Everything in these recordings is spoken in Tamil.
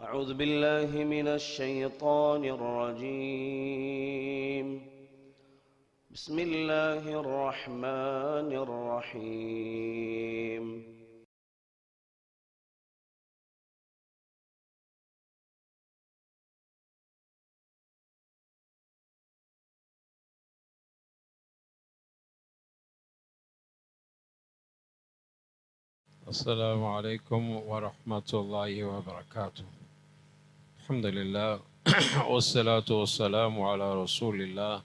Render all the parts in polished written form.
أعوذ بالله من الشيطان الرجيم. بسم الله الرحمن الرحيم. السلام عليكم ورحمة الله وبركاته. الحمد لله والصلاة والسلام على رسول الله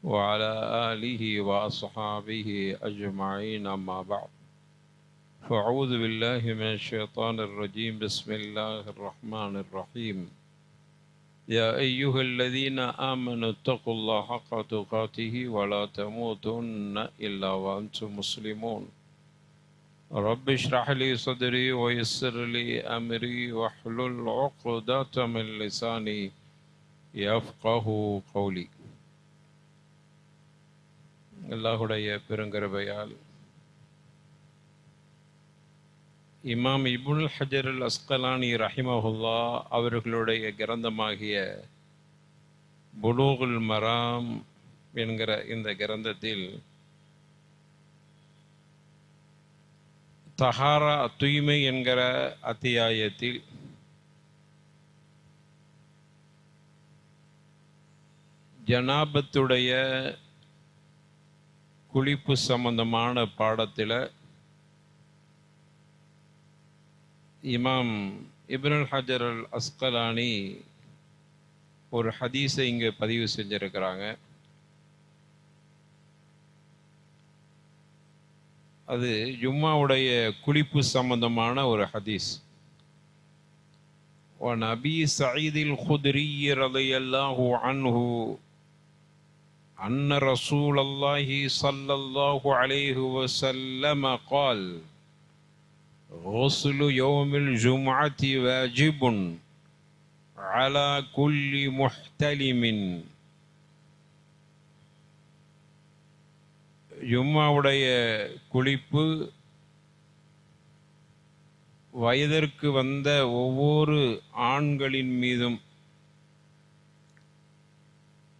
وعلى آله وأصحابه أجمعين، أما بعد، فأعوذ بالله من الشيطان الرجيم. بسم الله الرحمن الرحيم. يا أيها الذين آمنوا اتقوا الله حق تقاته ولا تموتن إلا وأنتم مسلمون. رب اشرح لي صدري ويسر لي أمري واحلل عقدة من لساني يفقه قولي. அல்லாஹுடைய பெருங்கருபையால் இமாம் இப்னுல் ஹஜர் அல் அஸ்கலானி ரஹிமஹுல்லா அவர்களுடைய கிரந்தமாகிய புலூகுல் மராம் என்கிற இந்த கிரந்தத்தில் தஹாரா தூய்மை என்கிற அத்தியாயத்தில் ஜனாபத்துடைய குளிப்பு சம்பந்தமான பாடத்தில் இமாம் இப்னுல் ஹஜர் அல் அஸ்கலானி ஒரு ஹதீஸை இங்கே பதிவு செஞ்சிருக்கிறாங்க. அது ஜும்மாவுடைய குளிப்பு சம்பந்தமான ஒரு ஹதீஸ். وعن أبي سعيد الخدري رضي الله عنه أن رسول الله صلى الله عليه وسلم قال: غسل يوم الجمعة واجب على كل محتلم. ஜும்மாவுடைய குளிப்பு வயதிற்கு வந்த ஒவ்வொரு ஆண்களின் மீதும்,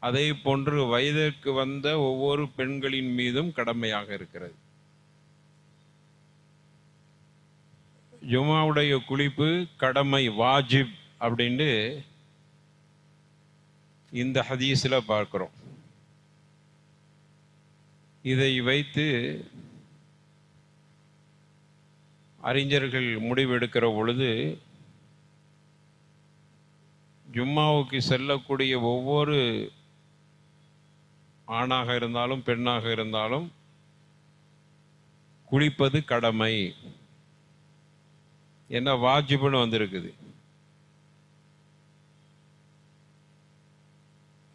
அதே போன்று வயதிற்கு வந்த ஒவ்வொரு பெண்களின் மீதும் கடமையாக இருக்கிறது. ஜும்மாவுடைய குளிப்பு கடமை, வாஜிப் அப்படின்னு இந்த ஹதீஸில் பார்க்கிறோம். இதை வைத்து அறிஞர்கள் முடிவெடுக்கிற பொழுது, ஜும்மாவுக்கு செல்லக்கூடிய ஒவ்வொரு ஆணாக இருந்தாலும் பெண்ணாக இருந்தாலும் குளிப்பது கடமை, என்ன வாஜிப்னு வந்திருக்குது.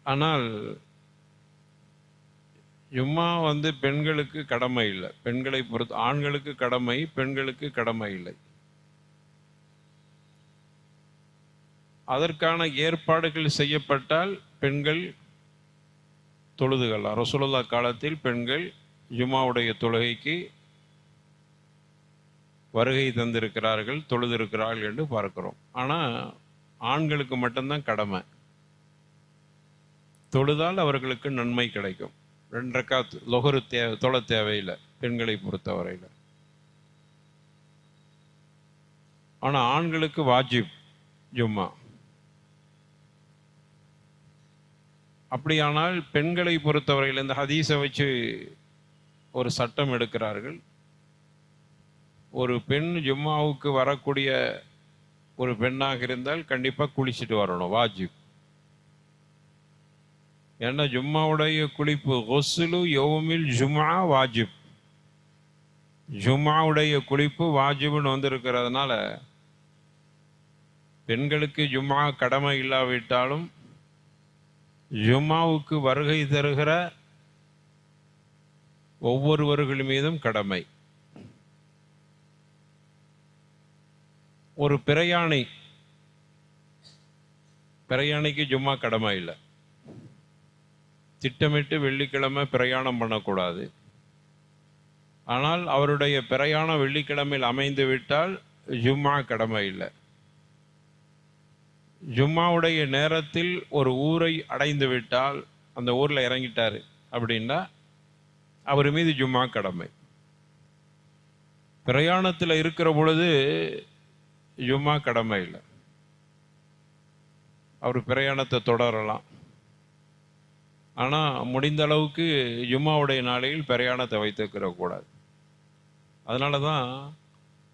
ஆனால் ஜும்மா பெண்களுக்கு கடமை இல்லை. பெண்களை பொறுத்து ஆண்களுக்கு கடமை, பெண்களுக்கு கடமை இல்லை. அதற்கான ஏற்பாடுகள் செய்யப்பட்டால் பெண்கள் தொழுதுகளாம். ரசூலுல்லாஹ் காலத்தில் பெண்கள் ஜும்மாவுடைய தொழுகைக்கு வருகை தந்திருக்கிறார்கள், தொழுதிருக்கிறார்கள் என்று பார்க்கிறோம். ஆனால் ஆண்களுக்கு மட்டும்தான் கடமை. தொழுதால் அவர்களுக்கு நன்மை கிடைக்கும். 2 ரக்காத் லொஹரு தொழ தேவையில்லை பெண்களை பொறுத்தவரையில். ஆனால் ஆண்களுக்கு வாஜிப் ஜும்மா. அப்படியானால் பெண்களை பொறுத்தவரையில் இந்த ஹதீஸை வச்சு ஒரு சட்டம் எடுக்கிறார்கள். ஒரு பெண் ஜும்மாவுக்கு வரக்கூடிய ஒரு பெண்ணாக இருந்தால் கண்டிப்பாக குளிச்சுட்டு வரணும், வாஜிப். ஏன்னா ஜும்மாவுடைய குளிப்பு குஸ்லு யௌமில் ஜும்ஆ வாஜிப், ஜும்மாவுடைய குளிப்பு வாஜிப்னு வந்திருக்கிறதுனால பெண்களுக்கு ஜும்ஆ கடமை இல்லாவிட்டாலும் ஜும்மாவுக்கு வருகை தருகிற ஒவ்வொருவர்கள் மீதும் கடமை. ஒரு பிரயாணிக்கு ஜும்மா கடமை இல்லை. திட்டமிட்டு வெள்ளிக்கிழமை பிரயாணம் பண்ணக்கூடாது. ஆனால் அவருடைய பிரயாணம் வெள்ளிக்கிழமையில் அமைந்து விட்டால் ஜும்மா கடமை இல்லை. ஜும்மாவுடைய நேரத்தில் ஒரு ஊரை அடைந்து விட்டால், அந்த ஊரில் இறங்கிட்டாரு அப்படின்னா அவர் மீது ஜும்மா கடமை. பிரயாணத்தில் இருக்கிற பொழுது ஜும்மா கடமை இல்லை. அவர் பிரயாணத்தை தொடரலாம். ஆனால் முடிந்த அளவுக்கு ஜும்மாவுடைய நாளையில் பிரயாணத்தை வைத்துக்கிற கூடாது. அதனால தான்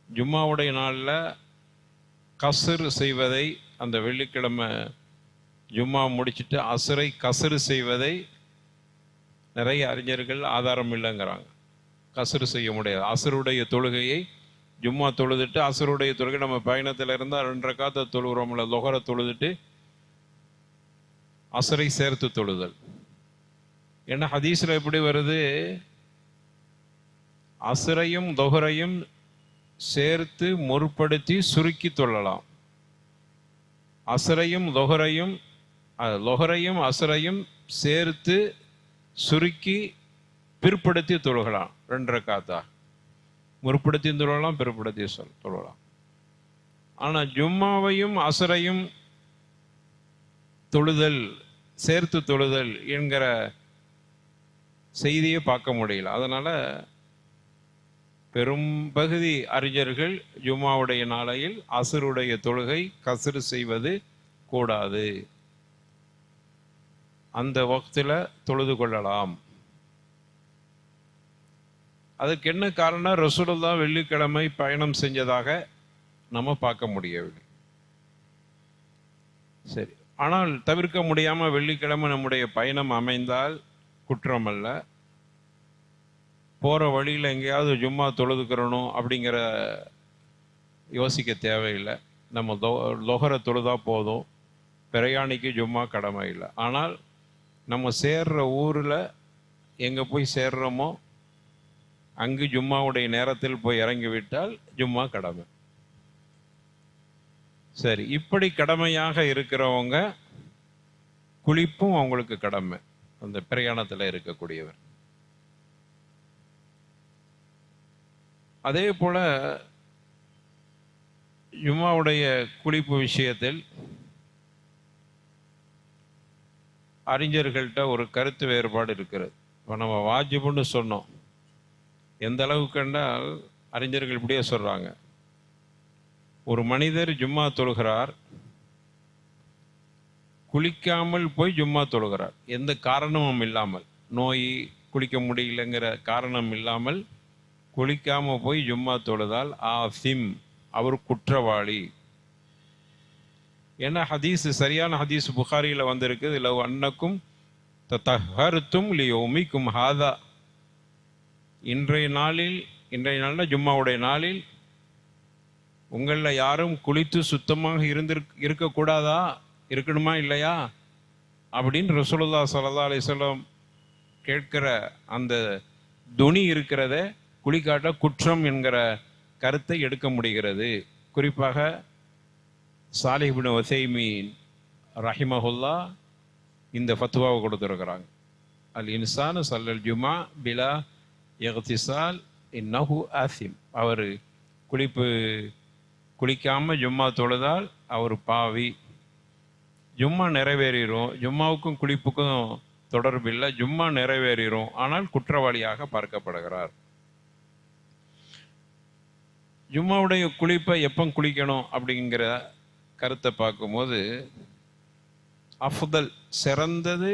ஜும்மாவுடைய நாளில் கஸ்ர் செய்வதை, அந்த வெள்ளிக்கிழமை ஜும்மா முடிச்சுட்டு அசரை கஸ்ரு செய்வதை நிறைய அறிஞர்கள் ஆதாரம் இல்லைங்கிறாங்க. கஸ்ரு செய்ய முடியாது. அசருடைய தொழுகையை ஜும்மா தொழுதுட்டு, அசருடைய தொழுகை நம்ம பயணத்தில் இருந்தால் 2 ரக்காத்தை தொழுகிறோம்ல, லொஹரை தொழுதுட்டு அசரை சேர்த்து தொழுதல். ஏன்னா ஹதீஸ்ல எப்படி வருது, அசரையும் லொஹரையும் சேர்த்து முற்படுத்தி சுருக்கி தொழலாம். அசரையும் லொஹரையும் அசரையும் சேர்த்து சுருக்கி பிற்படுத்தி தொழுகலாம். 2 ரக்காத்தா முற்படுத்தி தொழலாம், பிற்படுத்தி தொழலாம். ஆனால் ஜும்மாவையும் அசரையும் தொழுதல், சேர்த்து தொழுதல் என்கிற செய்தியை பார்க்க முடியல. அதனால பெரும் பகுதி அறிஞர்கள் ஜும்மாவுடைய நாளையில் அசருடைய தொழுகை கஸ்ரு செய்வது கூடாது, அந்த வக்தில் தொழுது கொள்ளலாம். அதுக்கு என்ன காரணம், ரசூலுல்லாஹ் வெள்ளிக்கிழமை பயணம் செஞ்சதாக நம்ம பார்க்க முடியவில்லை. சரி, ஆனால் தவிர்க்க முடியாமல் வெள்ளிக்கிழமை நம்முடைய பயணம் அமைந்தால் குற்றம் அல்ல. போகிற வழியில் எங்கேயாவது ஜும்மா தொழுதுக்கிறணும் அப்படிங்கிற யோசிக்க தேவையில்லை. நம்ம லொஹரை தொழுதா போதும், பிரயாணிக்கு ஜும்மா கடமை இல்லை. ஆனால் நம்ம சேர்ற ஊரில் எங்கே போய் சேர்றோமோ அங்கு ஜும்மாவுடைய நேரத்தில் போய் இறங்கிவிட்டால் ஜும்மா கடமை. சரி, இப்படி கடமையாக இருக்கிறவங்க குளிப்பும் அவங்களுக்கு கடமை, அந்த பிரயாணத்தில் இருக்கக்கூடியவர். அதே போல ஜும்மாவுடைய குளிப்பு விஷயத்தில் அறிஞர்கள்ட்ட ஒரு கருத்து வேறுபாடு இருக்கிறது. இப்போ நம்ம வாஜிபுன்னு சொன்னோம். எந்த அளவுக்கு என்றால் அறிஞர்கள் இப்படியே சொல்றாங்க, ஒரு மனிதர் ஜும்மா தொழுகிறார், குளிக்காமல் போய் ஜும்மா தொழுகிறார், எந்த காரணமும் இல்லாமல், நோய் குளிக்க முடியலங்கிற காரணம் இல்லாமல் குளிக்காம போய் ஜும்மா தொழுதால் ஆசிம், அவர் குற்றவாளி. ஏன்னா ஹதீஸ், சரியான ஹதீஸ் புகாரியில் வந்திருக்கு, லவ் அன்னக்கும் தஹர்தும் லியௌமிக்கும் ஹாதா, இன்றைய நாளில் ஜும்மாவுடைய நாளில் உங்களில் யாரும் குளித்து சுத்தமாக இருக்கக்கூடாதா, இருக்கணுமா இல்லையா அப்படின்னு ரசூலுல்லாஹ் ஸல்லல்லாஹு அலைஹி வஸல்லம் கேட்கிற அந்த துணி இருக்கிறத குளிக்காட்ட குற்றம் என்கிற கருத்தை எடுக்க முடிகிறது. குறிப்பாக சாலிஹ் இப்னு உஸைமீன் ரஹிமஹுல்லா இந்த ஃபத்வாவை கொடுத்துருக்கிறாங்க. அல் இன்சானு ஸல்லல் ஜுமா பிலா இக்திசால் இன்னஹு ஆசிம், அவர் குளிக்காம ஜும்மா தொழுதால் அவர் பாவி. ஜும்மா நிறைவேறிடும், ஜும்மாவுக்கும் குளிப்புக்கும் தொடர்பில்லை, ஜும்மா நிறைவேறிடும், ஆனால் குற்றவாளியாக பார்க்கப்படுகிறார். ஜும்மாவுடைய குளிப்பை எப்போ குளிக்கணும் அப்படிங்கிற கருத்தை பார்க்கும்போது அஃதல், சிறந்தது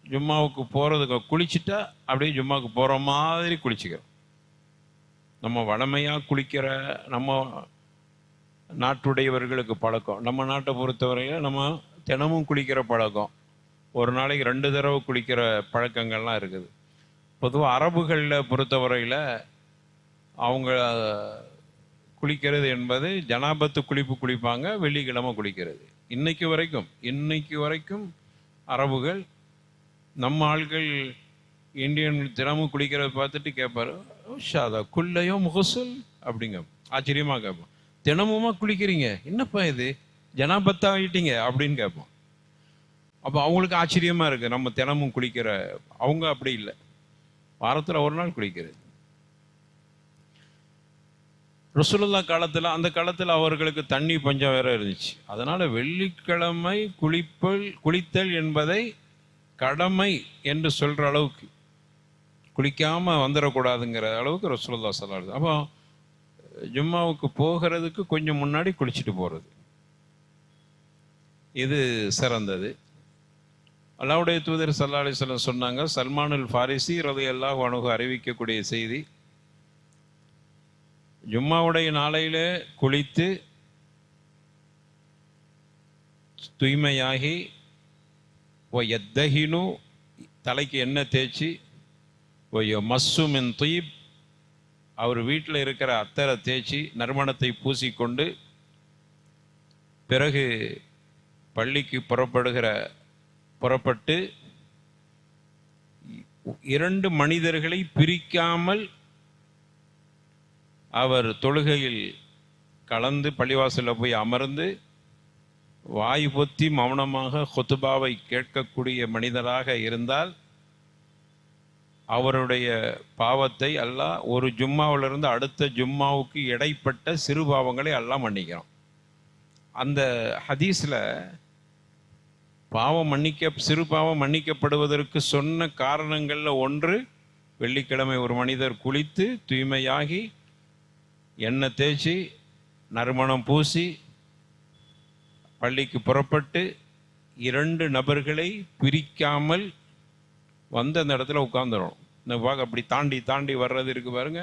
ஜும்மாவுக்கு போகிறதுக்கு குளிச்சுட்டா அப்படியே ஜும்மாவுக்கு போகிற மாதிரி குளிச்சுக்கிறோம். நம்ம வழமையாக குளிக்கிற நம்ம நாட்டுடையவர்களுக்கு பழக்கம், நம்ம நாட்டை பொறுத்தவரையில் நம்ம தினமும் குளிக்கிற பழக்கம், ஒரு நாளைக்கு 2 தடவை குளிக்கிற பழக்கங்கள்லாம் இருக்குது. பொதுவாக அரபுகளில் பொறுத்தவரையில் அவங்க குளிக்கிறது என்பது ஜனாபத்து குளிப்பு குளிப்பாங்க, வெள்ளிக்கிழமை குளிக்கிறது. இன்னைக்கு வரைக்கும் அரபுகள், நம்ம ஆட்கள் இந்தியன் தினமும் குளிக்கிறத பார்த்துட்டு கேட்பாரு, ஷாதா குல்லையோ முகசுல் அப்படிங்க, ஆச்சரியமாக கேட்போம். தினமுமா குளிக்கிறீங்க, என்னப்பா இது ஜனாபத்தா ஆகிட்டீங்க அப்படின்னு கேட்போம். அப்போ அவங்களுக்கு ஆச்சரியமா இருக்கு, நம்ம தினமும் குளிக்கிற. அவங்க அப்படி இல்லை, வாரத்தில் ஒரு நாள் குளிக்கிறது. ரசூலுல்லாஹ் காலத்தில், அந்த காலத்தில் அவர்களுக்கு தண்ணி பஞ்சம் வேற இருந்துச்சு. அதனால வெள்ளிக்கிழமை குளித்தல் என்பதை கடமை என்று சொல்ற அளவுக்கு, குளிக்காம வந்துடக்கூடாதுங்கிற அளவுக்கு ரசூலுல்லாஹ் ஸல்லல்லாஹு அலைஹி வஸல்லம். அப்போ ஜும்மாவுக்கு போகிறதுக்கு கொஞ்சம் முன்னாடி குளிச்சுட்டு போகிறது, இது சிறந்தது. அல்லாஹ்வுடைய தூதர் ஸல்லல்லாஹு அலைஹி வஸல்லம் சொன்னாங்க, சல்மானுல் ஃபாரிசி ரலியல்லாஹு அன்ஹு அறிவிக்கக்கூடிய செய்தி, ஜும்மாவுடைய நாளையிலே குளித்து தூய்மையாகி எத்தஹினு தலைக்கு எண்ணெய் தேய்ச்சி மஸ்ஸு மின் துயிப் அவர் வீட்டில் இருக்கிற அத்தரை தேய்ச்சி நறுமணத்தை பூசிக்கொண்டு பிறகு பள்ளிக்கு புறப்பட்டு 2 மனிதர்களை பிரிக்காமல் அவர் தொழுகையில் கலந்து பள்ளிவாசலில் போய் அமர்ந்து வாய் பொத்தி மௌனமாக ஹுத்பாவை கேட்கக்கூடிய மனிதராக இருந்தால் அவருடைய பாவத்தை அல்லாஹ் ஒரு ஜும்மாவிலிருந்து அடுத்த ஜும்மாவுக்கு இடைப்பட்ட சிறு பாவங்களை அல்லாஹ் மன்னிக்கிறான். அந்த ஹதீஸில் சிறு பாவம் மன்னிக்கப்படுவதற்கு சொன்ன காரணங்களில் ஒன்று, வெள்ளிக்கிழமை ஒரு மனிதர் குளித்து தூய்மையாகி எண்ணெய் தேய்ச்சி நறுமணம் பூசி பள்ளிக்கு புறப்பட்டு 2 நபர்களை பிரிக்காமல் வந்து அந்த இடத்துல உட்கார்ந்துடும். இந்த பாக அப்படி தாண்டி வர்றது இருக்கு பாருங்க,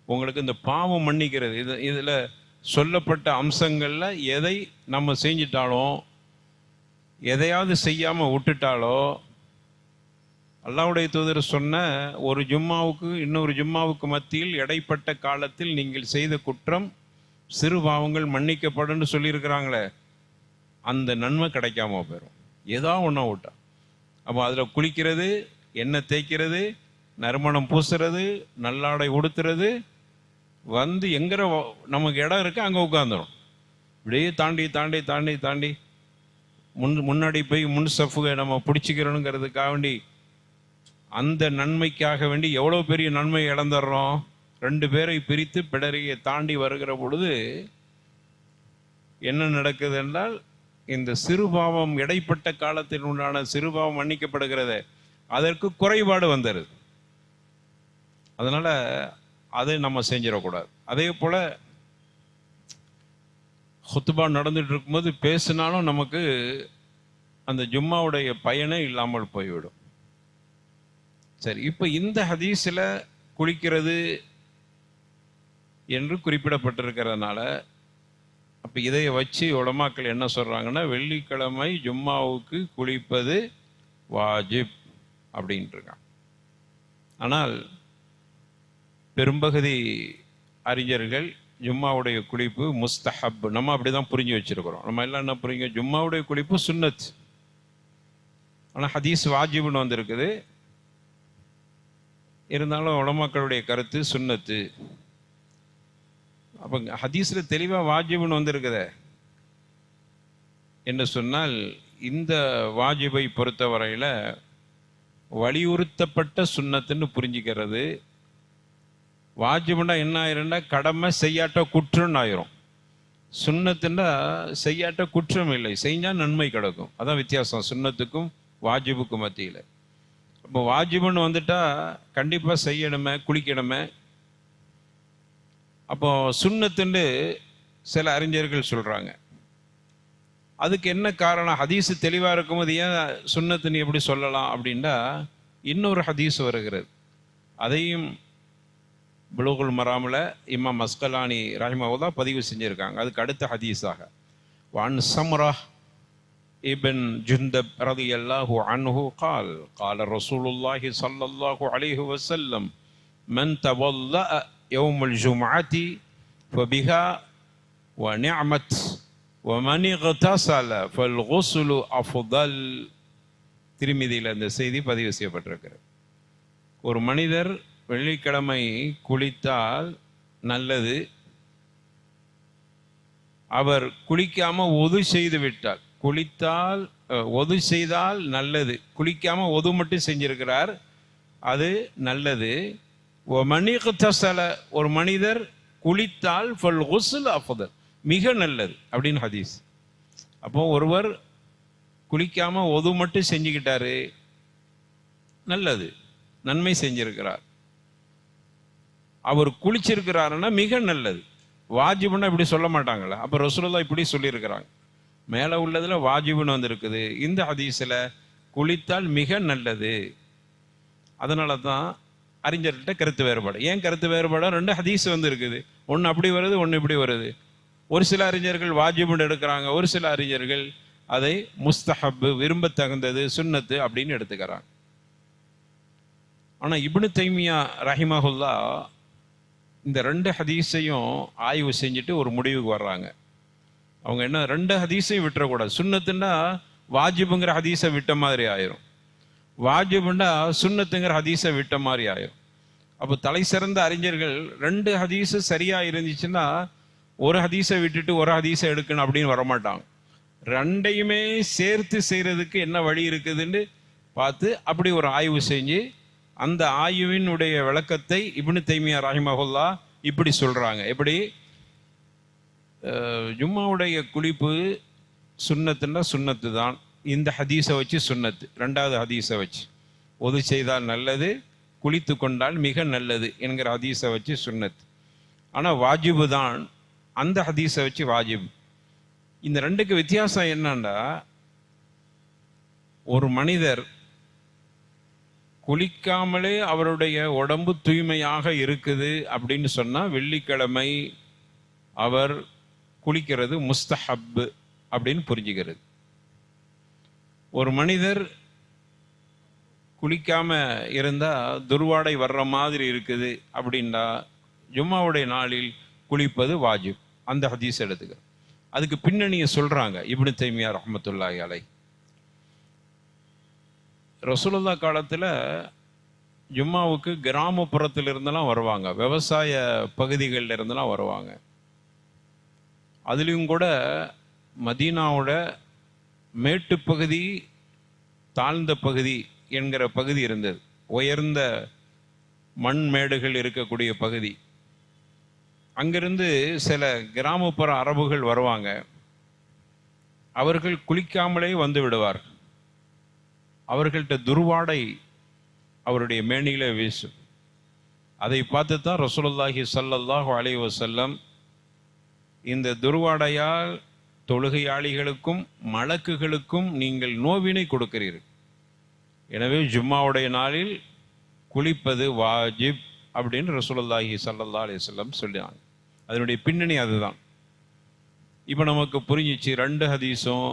உங்களுக்கு இந்த பாவம் மன்னிக்கிறது. இதில் சொல்லப்பட்ட அம்சங்களில் எதை நம்ம செஞ்சிட்டாலும், எதையாவது செய்யாமல் விட்டுட்டாலோ, அல்லாஹ்வுடைய தூதர் சொன்ன ஒரு ஜும்மாவுக்கு இன்னொரு ஜும்மாவுக்கு மத்தியில் இடைப்பட்ட காலத்தில் நீங்கள் செய்த குற்றம் சிறு பாவங்கள் மன்னிக்கப்படும் சொல்லியிருக்கிறாங்களே, அந்த நன்மை கிடைக்காம போயிடும். ஏதோ ஒன்றா விட்டா. அப்போ அதில் குளிக்கிறது, எண்ணெய் தேய்க்கிறது, நறுமணம் பூசுறது, நல்லாடை உடுத்துறது, வந்து எங்கிற நமக்கு இடம் இருக்கு அங்கே உட்காந்துடும். இப்படியே தாண்டி முன்னாடி போய் முன் சஃபுகை நம்ம பிடிச்சிக்கிறோங்கிறதுக்காக வேண்டி, அந்த நன்மைக்காக வேண்டி எவ்வளோ பெரிய நன்மை இழந்துடுறோம். 2 பேரை பிரித்து பிடரியை தாண்டி வருகிற பொழுது என்ன நடக்குது என்றால், இந்த சிறுபாவம் இடைப்பட்ட காலத்தில் உண்டான சிறுபாவம் மன்னிக்கப்படுகிறது, அதற்கு குறைபாடு வந்துடுது. அதனால அதை நம்ம செஞ்சிடக்கூடாது. அதே போல ஹுத்பா நடந்துட்டு இருக்கும்போது பேசினாலும் நமக்கு அந்த ஜும்மாவுடைய பயனே இல்லாமல் போய்விடும். சரி, இப்போ இந்த ஹதீஸில் குளிக்கிறது என்று குறிப்பிடப்பட்டிருக்கிறதுனால, அப்போ இதை வச்சு உலமாக்கள் என்ன சொல்கிறாங்கன்னா, வெள்ளிக்கிழமை ஜும்மாவுக்கு குளிப்பது வாஜிப் அப்படின்ட்டுருக்காங்க. ஆனால் பெரும்பகுதி அறிஞர்கள் ஜும்மாவுடைய குளிப்பு முஸ்தஹப், நம்ம அப்படி தான் புரிஞ்சு வச்சிருக்கிறோம். நம்ம எல்லாம் என்ன புரியுங்க, ஜும்மாவுடைய குளிப்பு சுன்னத், ஆனால் ஹதீஸ் வாஜிப்னு வந்திருக்குது. இருந்தாலும் உலமாக்களுடைய கருத்து சுன்னத்து. அப்போ ஹதீஸில் தெளிவாக வாஜிப்னு வந்திருக்குதே என்று சொன்னால், இந்த வாஜிபை பொறுத்தவரையில் வலியுறுத்தப்பட்ட சுன்னத்துன்னு புரிஞ்சுக்கிறது. வாஜிபுண்டா என்ன ஆயிருந்தா, கடமை செய்யாட்ட குற்றம்னு ஆயிரும். சுன்னத்துண்டா செய்யாட்ட குற்றம் இல்லை, செஞ்சால் நன்மை கிடக்கும். அதான் வித்தியாசம் சுன்னத்துக்கும் வாஜிபுக்கும் மத்தியில். அப்போ வாஜிபுன்னு வந்துட்டா கண்டிப்பாக செய்யணுமே, குளிக்கணுமே. அப்போ சுன்னத்துன்னு சில அறிஞர்கள் சொல்கிறாங்க. அதுக்கு என்ன காரணம்? ஹதீஸு தெளிவாக இருக்கும்போது ஏன் சுன்னத்துன்னு எப்படி சொல்லலாம் அப்படின்னா, இன்னொரு ஹதீஸ் வருகிறது. அதையும் புலூகுல் மராமில் இமாம் அஸ்கலானி ரஹிமஹுல்லாஹ் பதிவு செஞ்சுருக்காங்க. அதுக்கு அடுத்த ஹதீஸாக, வான் சம்ரா இப்ன் ஜுந்தப் ரலியல்லாஹு அன்ஹு قال قال رسول الله صلى الله عليه وسلم من توضأ يوم الجمعة فبها ونعمت ومن اغتسل فالغسل أفضل. திருமிதியில் இந்த செய்தி பதிவு செய்யப்பட்டிருக்கிறது. ஒரு மனிதர் வெள்ளிக்கிழமை குளித்தால் நல்லது, அவர் குளிக்காம ஒது செய்து விட்டால், குளித்தால் ஒது செய்தால் நல்லது, குளிக்காம ஒது மட்டும் செஞ்சிருக்கிறார், அது நல்லது. ஒரு மனிதர் குளித்தால் ஃபல் குஸ்ல் அஃதல், மிக நல்லது அப்படின்னு ஹதீஸ். அப்போ ஒருவர் குளிக்காம ஒது மட்டும் செஞ்சுக்கிட்டாரு, நல்லது, நன்மை செஞ்சிருக்கிறார். அவர் குளிச்சிருக்கிறாருன்னா மிக நல்லது. வாஜிபுன்னா இப்படி சொல்ல மாட்டாங்களா? அப்போ ரசூலுல்லாஹ் இப்படி சொல்லியிருக்கிறாங்க. மேலே உள்ளதில் வாஜிபுன்னு வந்திருக்குது, இந்த ஹதீஸில் குளித்தால் மிக நல்லது. அதனால தான் அறிஞர்கிட்ட கருத்து வேறுபாடு. ஏன் கருத்து வேறுபாடு? 2 ஹதீஸ் வந்து இருக்குது, ஒன்று அப்படி வருது, ஒன்று இப்படி வருது. ஒரு சில அறிஞர்கள் வாஜிபுன்னு எடுக்கிறாங்க, ஒரு சில அறிஞர்கள் அதை முஸ்தஹப், விரும்ப தகுந்தது, சுன்னத்து அப்படின்னு எடுத்துக்கிறாங்க. ஆனால் இப்னு தைமியா ரஹிமஹுல்லா இந்த 2 ஹதீஸையும் ஆய்வு செஞ்சுட்டு ஒரு முடிவுக்கு வர்றாங்க. அவங்க என்ன, 2 ஹதீஸையும் விட்டுறக்கூடாது. சுன்னத்துன்னா வாஜிபுங்கிற ஹதீஸை விட்ட மாதிரி ஆயிரும், வாஜிபுன்னா சுன்னத்துங்கிற ஹதீஸை விட்ட மாதிரி ஆயிரும். அப்போ தலை சிறந்த அறிஞர்கள் 2 ஹதீஸு சரியா இருந்துச்சுன்னா ஒரு ஹதீஸை விட்டுட்டு ஒரு ஹதீஸை எடுக்கணும் அப்படின்னு வரமாட்டாங்க. 2யுமே சேர்த்து செய்யறதுக்கு என்ன வழி இருக்குதுன்னு பார்த்து அப்படி ஒரு ஆய்வு செஞ்சு அந்த ஆய்வினுடைய விளக்கத்தை இப்னு தைமியா ரஹிமஹுல்லா இப்படி சொல்றாங்க. எப்படி? ஜும்மாவுடைய குளிப்பு சுன்னத்துன்னா சுன்னத்து தான், இந்த ஹதீஸை வச்சு சுன்னத்து. 2வது ஹதீஸை வச்சு ஒது செய்தால் நல்லது, குளித்து கொண்டால் மிக நல்லது என்கிற ஹதீஸை வச்சு சுன்னத்து. ஆனால் வாஜிபு தான், அந்த ஹதீஸை வச்சு வாஜிபு. இந்த 2க்கு வித்தியாசம் என்னன்னா, ஒரு மனிதர் குளிக்காமலே அவருடைய உடம்பு தூய்மையாக இருக்குது அப்படின்னு சொன்னால் வெள்ளிக்கிழமை அவர் குளிக்கிறது முஸ்தஹப் அப்படின்னு புரிஞ்சுக்கிறது. ஒரு மனிதர் குளிக்காம இருந்தால் துர்வாடை வர்ற மாதிரி இருக்குது அப்படின்னா ஜும்மாவுடைய நாளில் குளிப்பது வாஜிப், அந்த ஹதீஸ் எடுத்துக்க. அதுக்கு பின்னணியை சொல்றாங்க இப்னு தைமியா ரஹ்மத்துல்லாஹி அலைஹி. ரசூலுல்லாஹ் காலத்தில் ஜும்மாவுக்கு கிராமப்புறத்தில் இருந்தெல்லாம் வருவாங்க, விவசாய பகுதிகளில் இருந்தெல்லாம் வருவாங்க. அதுலேயும் கூட மதீனாவோட மேட்டுப்பகுதி, தாழ்ந்த பகுதி என்கிற பகுதி இருந்தது, உயர்ந்த மண் மேடுகள் இருக்கக்கூடிய பகுதி. அங்கிருந்து சில கிராமப்புற அரபுகள் வருவாங்க, அவர்கள் குளிக்காமலே வந்து விடுவார். அவர்கள்ட்ட துர்வாடை அவருடைய மேனியில வீசும். அதை பார்த்து தான் ரசூலுல்லாஹி ஸல்லல்லாஹு அலைஹி வஸல்லம் இந்த துர்வாடையால் தொழுகையாளிகளுக்கும் மலக்குகளுக்கும் நீங்கள் நோவினை கொடுக்கிறீர்கள், எனவே ஜும்மாவுடைய நாளில் குளிப்பது வாஜிப் அப்படின்னு ரசூலுல்லாஹி ஸல்லல்லாஹு அலைஹி வஸல்லம் சொல்லினாங்க. அதனுடைய பின்னணி அதுதான். இப்போ நமக்கு புரிஞ்சிச்சு, 2 ஹதீஸும்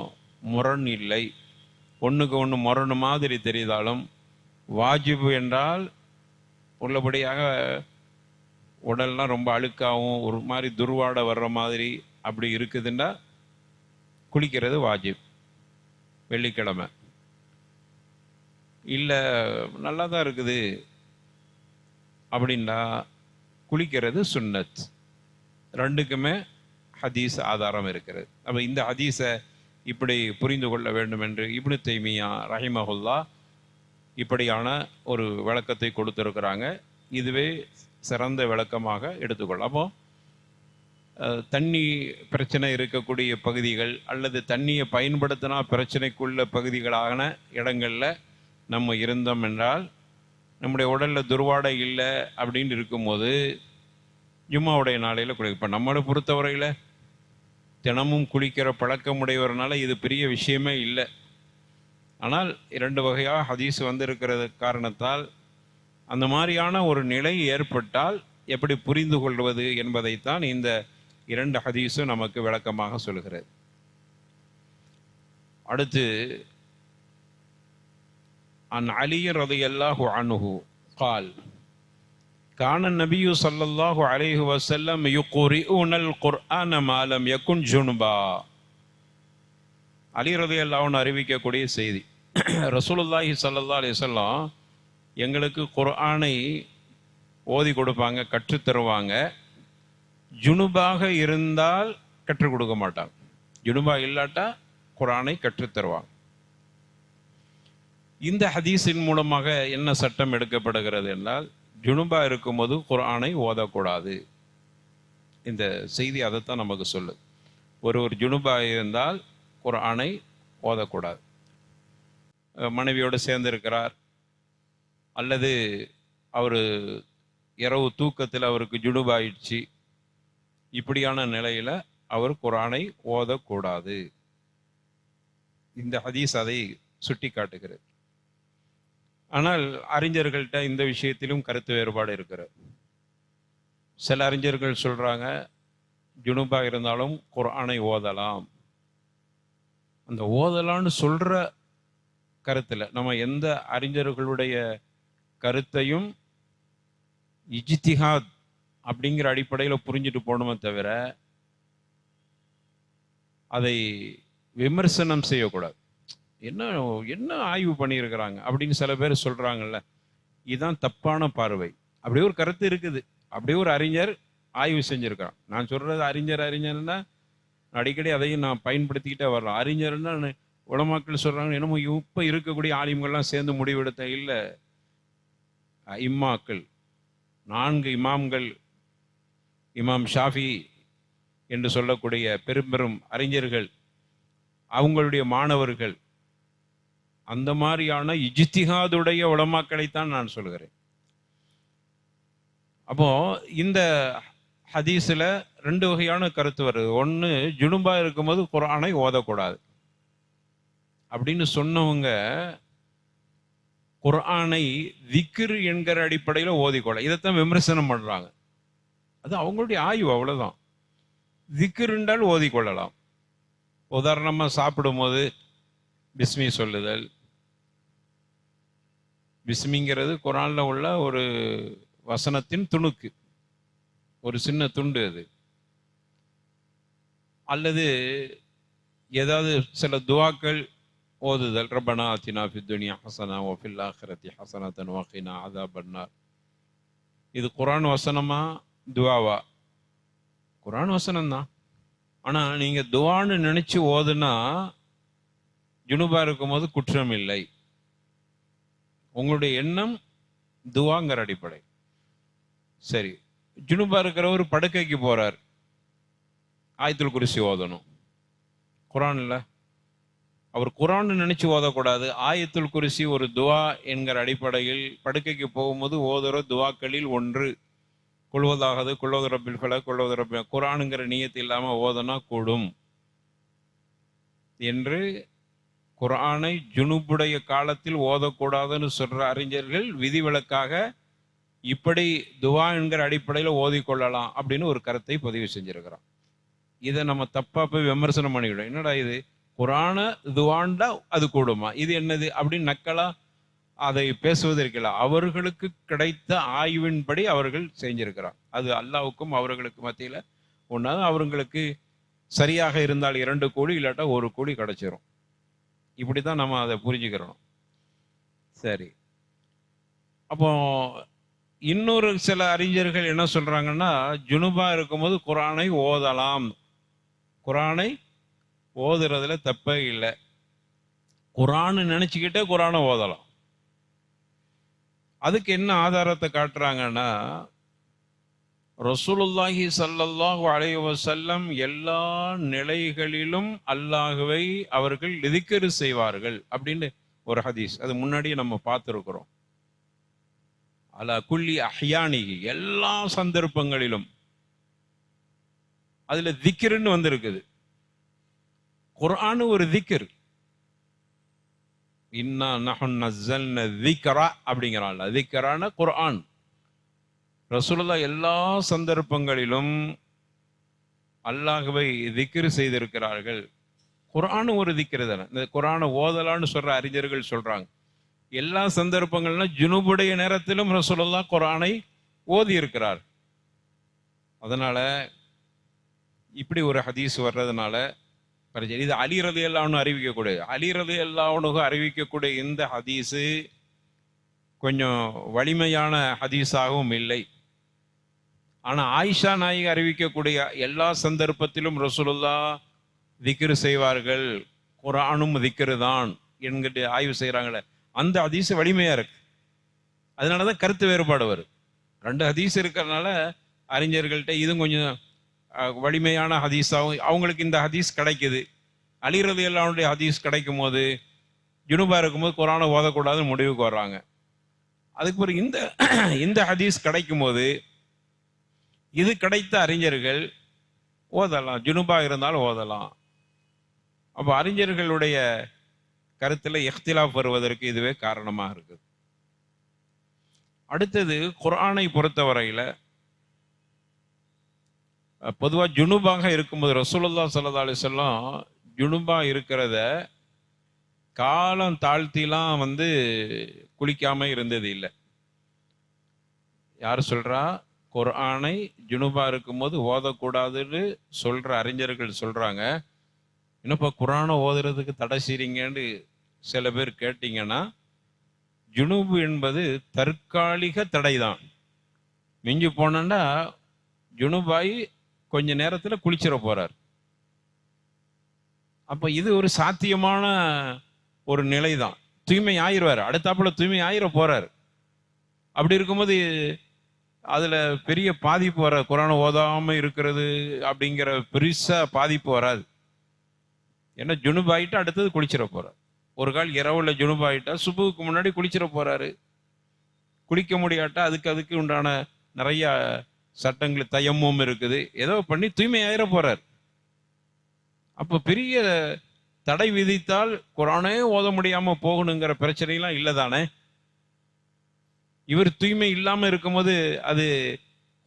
முரண் இல்லை, ஒன்றுக்கு ஒன்று முரண் மாதிரி தெரிந்தாலும் வாஜிபு என்றால் உள்ளபடியாக உடல்லாம் ரொம்ப அழுக்காகவும் ஒரு மாதிரி துர்வாடை வர்ற மாதிரி அப்படி இருக்குதுன்னா குளிக்கிறது வாஜிப் வெள்ளிக்கிழமை. இல்லை நல்லா தான் இருக்குது அப்படின்னா குளிக்கிறது சுன்னத். 2க்குமே ஹதீஸ் ஆதாரம் இருக்கிறது. அப்போ இந்த ஹதீஸை இப்படி புரிந்து கொள்ள வேண்டும் என்று இப்னு தைமியா ரஹிமஹுல்லா இப்படியான ஒரு விளக்கத்தை கொடுத்திருக்கிறாங்க. இதுவே சிறந்த விளக்கமாக எடுத்துக்கொள்ள. அப்போ தண்ணி பிரச்சனை இருக்கக்கூடிய பகுதிகள் அல்லது தண்ணியை பயன்படுத்தினா பிரச்சனைக்குள்ள பகுதிகளான இடங்களில் நம்ம இருந்தோம் என்றால், நம்முடைய உடலில் துர்வாடை இல்லை அப்படின்னு இருக்கும்போது ஜும்மாவுடைய நாளையில் குளி. இப்போ நம்மளை பொறுத்தவரையில் தினமும் குளிக்கிற பழக்கமுடையவர்னால இது பெரிய விஷயமே இல்லை. ஆனால் 2 வகையாக ஹதீஸ் வந்திருக்கிறது காரணத்தால் அந்த மாதிரியான ஒரு நிலை ஏற்பட்டால் எப்படி புரிந்து கொள்வது என்பதைத்தான் இந்த 2 ஹதீஸும் நமக்கு விளக்கமாக சொல்கிறது. அடுத்து அன் அலி ரலியல்லாஹு அன்ஹு قال கான நபியு ஸல்லல்லாஹு அலைஹி வஸல்லம் யுக்ரிஉனல் குர்ஆன மா லம் யகுன் ஜுனுபா. அலி ரலியல்லாஹு அன்ஹு அறிவிக்கக்கூடிய செய்தி, ரசூலுல்லாஹி ஸல்லல்லாஹு அலைஹி வஸல்லம் எங்களுக்கு குர்ஆனை ஓதி கொடுப்பாங்க, கற்றுத்தருவாங்க. ஜுனுபாக இருந்தால் கற்றுக் கொடுக்க மாட்டாங்க, ஜுனுபா இல்லாட்டா குர்ஆனை கற்றுத்தருவாங்க. இந்த ஹதீஸின் மூலமாக என்ன சட்டம் எடுக்கப்படுகிறது என்றால், ஜுனுபா இருக்கும்போது குர்ஆனை ஓதக்கூடாது. இந்த செய்தி அதைத்தான் நமக்கு சொல்லுது. ஒரு ஜுனுபாக இருந்தால் குர்ஆனை ஓதக்கூடாது. மனைவியோடு சேர்ந்திருக்கிறார், அல்லது அவர் இரவு தூக்கத்தில் அவருக்கு ஜுனுபாயிடுச்சு, இப்படியான நிலையில் அவர் குர்ஆனை ஓதக்கூடாது. இந்த ஹதீஸ் அதை சுட்டி காட்டுகிறது. ஆனால் அறிஞர்கள்ட்ட இந்த விஷயத்திலும் கருத்து வேறுபாடு இருக்கிறது. சில அறிஞர்கள் சொல்றாங்க ஜுனுபா இருந்தாலும் குர்ஆனை ஓதலாம். அந்த ஓதலான்னு சொல்ற கருத்துல நம்ம எந்த அறிஞர்களுடைய கருத்தையும் இஜ்திஹாத் அப்படிங்கிற அடிப்படையில் புரிஞ்சுட்டு போகணுமே தவிர அதை விமர்சனம் செய்யக்கூடாது. என்ன என்ன ஆய்வு பண்ணியிருக்கிறாங்க அப்படின்னு சில பேர் சொல்றாங்கல்ல, இதுதான் தப்பான பார்வை. அப்படியே ஒரு கருத்து இருக்குது, அப்படியே ஒரு அறிஞர் ஆய்வு செஞ்சிருக்கான். நான் சொல்றது அறிஞர்னா அடிக்கடி அதையும் நான் பயன்படுத்திக்கிட்டே வர்றேன். அறிஞர்னா உலமாக்கள் சொல்றாங்க என்னமோ இப்ப இருக்கக்கூடிய ஆலிம்கள்லாம் சேர்ந்து முடிவெடுத்த இல்லை. இம்மாக்கள் 4 இமாம்கள், இமாம் ஷாஃபி என்று சொல்லக்கூடிய பெரும் அறிஞர்கள், அவங்களுடைய மாணவர்கள், அந்த மாதிரியான இஜ்திஹாதுடைய உலமாக்களைத்தான் நான் சொல்கிறேன். அப்போ இந்த ஹதீஸில் 2 வகையான கருத்து வருது. ஒன்று, ஜுனுபா இருக்கும்போது குர்ஆனை ஓதக்கூடாது அப்படின்னு சொன்னவங்க குர்ஆனை திக்ர் என்கிற அடிப்படையில் ஓதிக்கொள்ள, இதைத்தான் விமர்சனம் பண்றாங்க. அது அவங்களுடைய ஆய்வு, அவ்வளவுதான். திக்ர் என்றால் ஓதிக்கொள்ளலாம். உதாரணமா சாப்பிடும் போது பிஸ்மி சொல்லுதல். பிஸ்மிங்கிறது குர்ஆன்ல உள்ள ஒரு வசனத்தின் துணுக்கு, ஒரு சின்ன துண்டு அது. அல்லது ஏதாவது சில துஆக்கள் ஓதுதல், ரப்பனா ஆத்தினா ஃபித் துன்யா ஹஸனா வ ஃபில் ஆখিরাতি ஹஸனத்தன் வ கினா அஸாபன்னார். இது குர்ஆன் வசனமா துஆவா? குர்ஆன் வசனம் தான். ஆனா நீங்க துஆன்னு நினைச்சு ஓதுனா ஜுனுபா இருக்கும்போது குற்றம் இல்லை. உங்களுடைய எண்ணம் துஆங்கிற அடிப்படை. சரி, ஜுனுபா இருக்கிறவர் படுக்கைக்கு போறார், ஆயத்துல் குர்சி ஓதணும். குர்ஆன் இல்ல, அவர் குர்ஆன் நினைச்சு ஓதக்கூடாது. ஆயத்துல் குர்சி ஒரு துஆ என்கிற அடிப்படையில் படுக்கைக்கு போகும்போது ஓதுற துஆக்களில் ஒன்று. குல்வதாகது, குல்வது ரப்பில் ஃபலக், குல்வது ரப்பி, குர்ஆனுங்கிற நியத்து இல்லாம ஓதனா கூடும் என்று குர்ஆனை ஜுனுபுடைய காலத்தில் ஓதக்கூடாதுன்னு சொல்ற அறிஞர்கள் விதிவிலக்காக இப்படி துஆ என்கிற அடிப்படையில் ஓதிக்கொள்ளலாம் அப்படின்னு ஒரு கருத்தை பதிவு செஞ்சிருக்கிறான். இதை நம்ம தப்பா போய் விமர்சனம் பண்ணிவிடும். என்னடா இது, குர்ஆன துஆண்டா அது கூடுமா, இது என்னது அப்படின்னு நக்கலா அதை பேசுவதற்கில்ல. அவர்களுக்கு கிடைத்த ஆய்வின்படி அவர்கள் செஞ்சிருக்கிறார். அது அல்லாஹ்வுக்கும் அவர்களுக்கு மத்தியில ஒன்னாவது, அவர்களுக்கு சரியாக இருந்தால் 2 கோடி, இல்லாட்டா 1 கோடி கிடைச்சிரும். இப்படிதான் நம்ம அதை புரிஞ்சுக்கிறோம். சரி, அப்போ இன்னொரு சில அறிஞர்கள் என்ன சொல்றாங்கன்னா, ஜுனுபா இருக்கும்போது குர்ஆனை ஓதலாம், குர்ஆனை ஓதுறதுல தப்பே இல்லை, குர்ஆன் நினைச்சுக்கிட்டே குர்ஆனை ஓதலாம். அதுக்கு என்ன ஆதாரத்தை காட்டுறாங்கன்னா, ரசூலுல்லாஹி ஸல்லல்லாஹு அலைஹி வஸல்லம் எல்லா நிலைகளிலும் அல்லாஹ்வை அவர்கள் திக்ர் செய்வார்கள் அப்படின்னு ஒரு ஹதீஸ், அது முன்னாடியே நம்ம பார்த்துருக்கிறோம். அலா குல்லி அஹ்யானிஹி, எல்லா சந்தர்ப்பங்களிலும். அதுல திக்ர்னு வந்திருக்குது. குர்ஆன் ஒரு திக்ர். இன்னா நஹ்னு நஸல்ன திக்ரா அப்படிங்கறான்ல, திக்ரான குர்ஆன். ரசூலுல்லாஹ் எல்லா சந்தர்ப்பங்களிலும் அல்லாஹ்வை திக்ர் செய்திருக்கிறார்கள். குர்ஆன் ஒரு திக்ர் தானே. இந்த குர்ஆனை ஓதலான்னு சொல்ற அறிஞர்கள் சொல்றாங்க எல்லா சந்தர்ப்பங்கள்னா ஜுனுபுடைய நேரத்திலும் ரசூலுல்லாஹ் குர்ஆனை ஓதி இருக்கிறார். அதனால இப்படி ஒரு ஹதீஸ் வர்றதுனால இது அலி ரலியல்லாஹு அன்ஹு அறிவிக்கக்கூடிய, அலி ரலியல்லாஹு அன்ஹு அறிவிக்கக்கூடிய இந்த ஹதீஸு கொஞ்சம் வலிமையான ஹதீஸாகவும் இல்லை. ஆனா ஆயிஷா நாயகி அறிவிக்கக்கூடிய எல்லா சந்தர்ப்பத்திலும் ரசூலுல்லாஹ் திக்ர் செய்வார்கள், குர்ஆனும் திக்ர் தான் என்கிட்ட ஆய்வு செய்யறாங்களே, அந்த ஹதீஸ் வலிமையா இருக்கு. அதனாலதான் கருத்து வேறுபாடு வரும். 2 ஹதீஸ் இருக்கிறதுனால அறிஞர்கள்ட்ட இதுவும் கொஞ்சம் வலிமையான ஹதீஸாகவும் அவங்களுக்கு இந்த ஹதீஸ் கிடைக்குது. அலி ரலியல்லாஹு அன்ஹுடைய ஹதீஸ் கிடைக்கும் போது ஜுனுபா இருக்கும்போது குர்ஆனை ஓதக்கூடாதுன்னு முடிவுக்கு வர்றாங்க. அதுக்கு பிறகு இந்த ஹதீஸ் கிடைக்கும் போது இது கிடைத்த அறிஞர்கள் ஓதலாம், ஜுனுபா இருந்தாலும் ஓதலாம். அப்போ அறிஞர்களுடைய கருத்துல இஹ்திலாஃப் வருவதற்கு இதுவே காரணமாக இருக்குது. அடுத்தது குர்ஆனை பொறுத்தவரையில பொதுவா ஜுனுபாக இருக்கும்போது ரசூலுல்லாஹி ஸல்லல்லாஹு அலைஹி வஸல்லம் ஜுனுபா இருக்கிறத காலம் தாழ்த்திலாம் குளிக்காம இருந்தது இல்லை. யார் சொல்றா? குர்ஆனை ஜுனுபா இருக்கும்போது ஓதக்கூடாதுன்னு சொல்ற அறிஞர்கள் சொல்றாங்க. என்னப்பா குர்ஆனை ஓதுறதுக்கு தடை செய்றீங்கன்னு சில பேர் கேட்டீங்கன்னா, ஜுனுபு என்பது தற்காலிக தடை தான். மிஞ்சி போனா ஜுனுபாய் கொஞ்ச நேரத்துல குளிச்சிட போறார். அப்ப இது ஒரு சாத்தியமான ஒரு நிலை தான். தூய்மை ஆயிடுவார், அடுத்தாப்புல தூய்மை ஆயிர போறார். அப்படி இருக்கும்போது அதுல பெரிய பாதிப்பு வராது. குர்ஆனை ஓதாம இருக்கிறது அப்படிங்கிற பெருசா பாதிப்பு வராது. ஏன்னா ஜுனுபாயிட்டு அடுத்தது குளிச்சிட போறார். ஒரு கால் இரவுல ஜுனுபாயிட்டா சுபுவுக்கு முன்னாடி குளிச்சிட போறாரு. குளிக்க முடியாட்டா அதுக்கு உண்டான நிறைய சட்டங்கள் தயமும் இருக்குது, ஏதோ பண்ணி தூய்மை ஆயிர போறார். அப்ப பெரிய தடை விதித்தால் குர்ஆனே ஓத முடியாம போகணுங்கிற பிரச்சனைலாம் இல்லதானே. இவர் தூய்மை இல்லாம இருக்கும்போது அது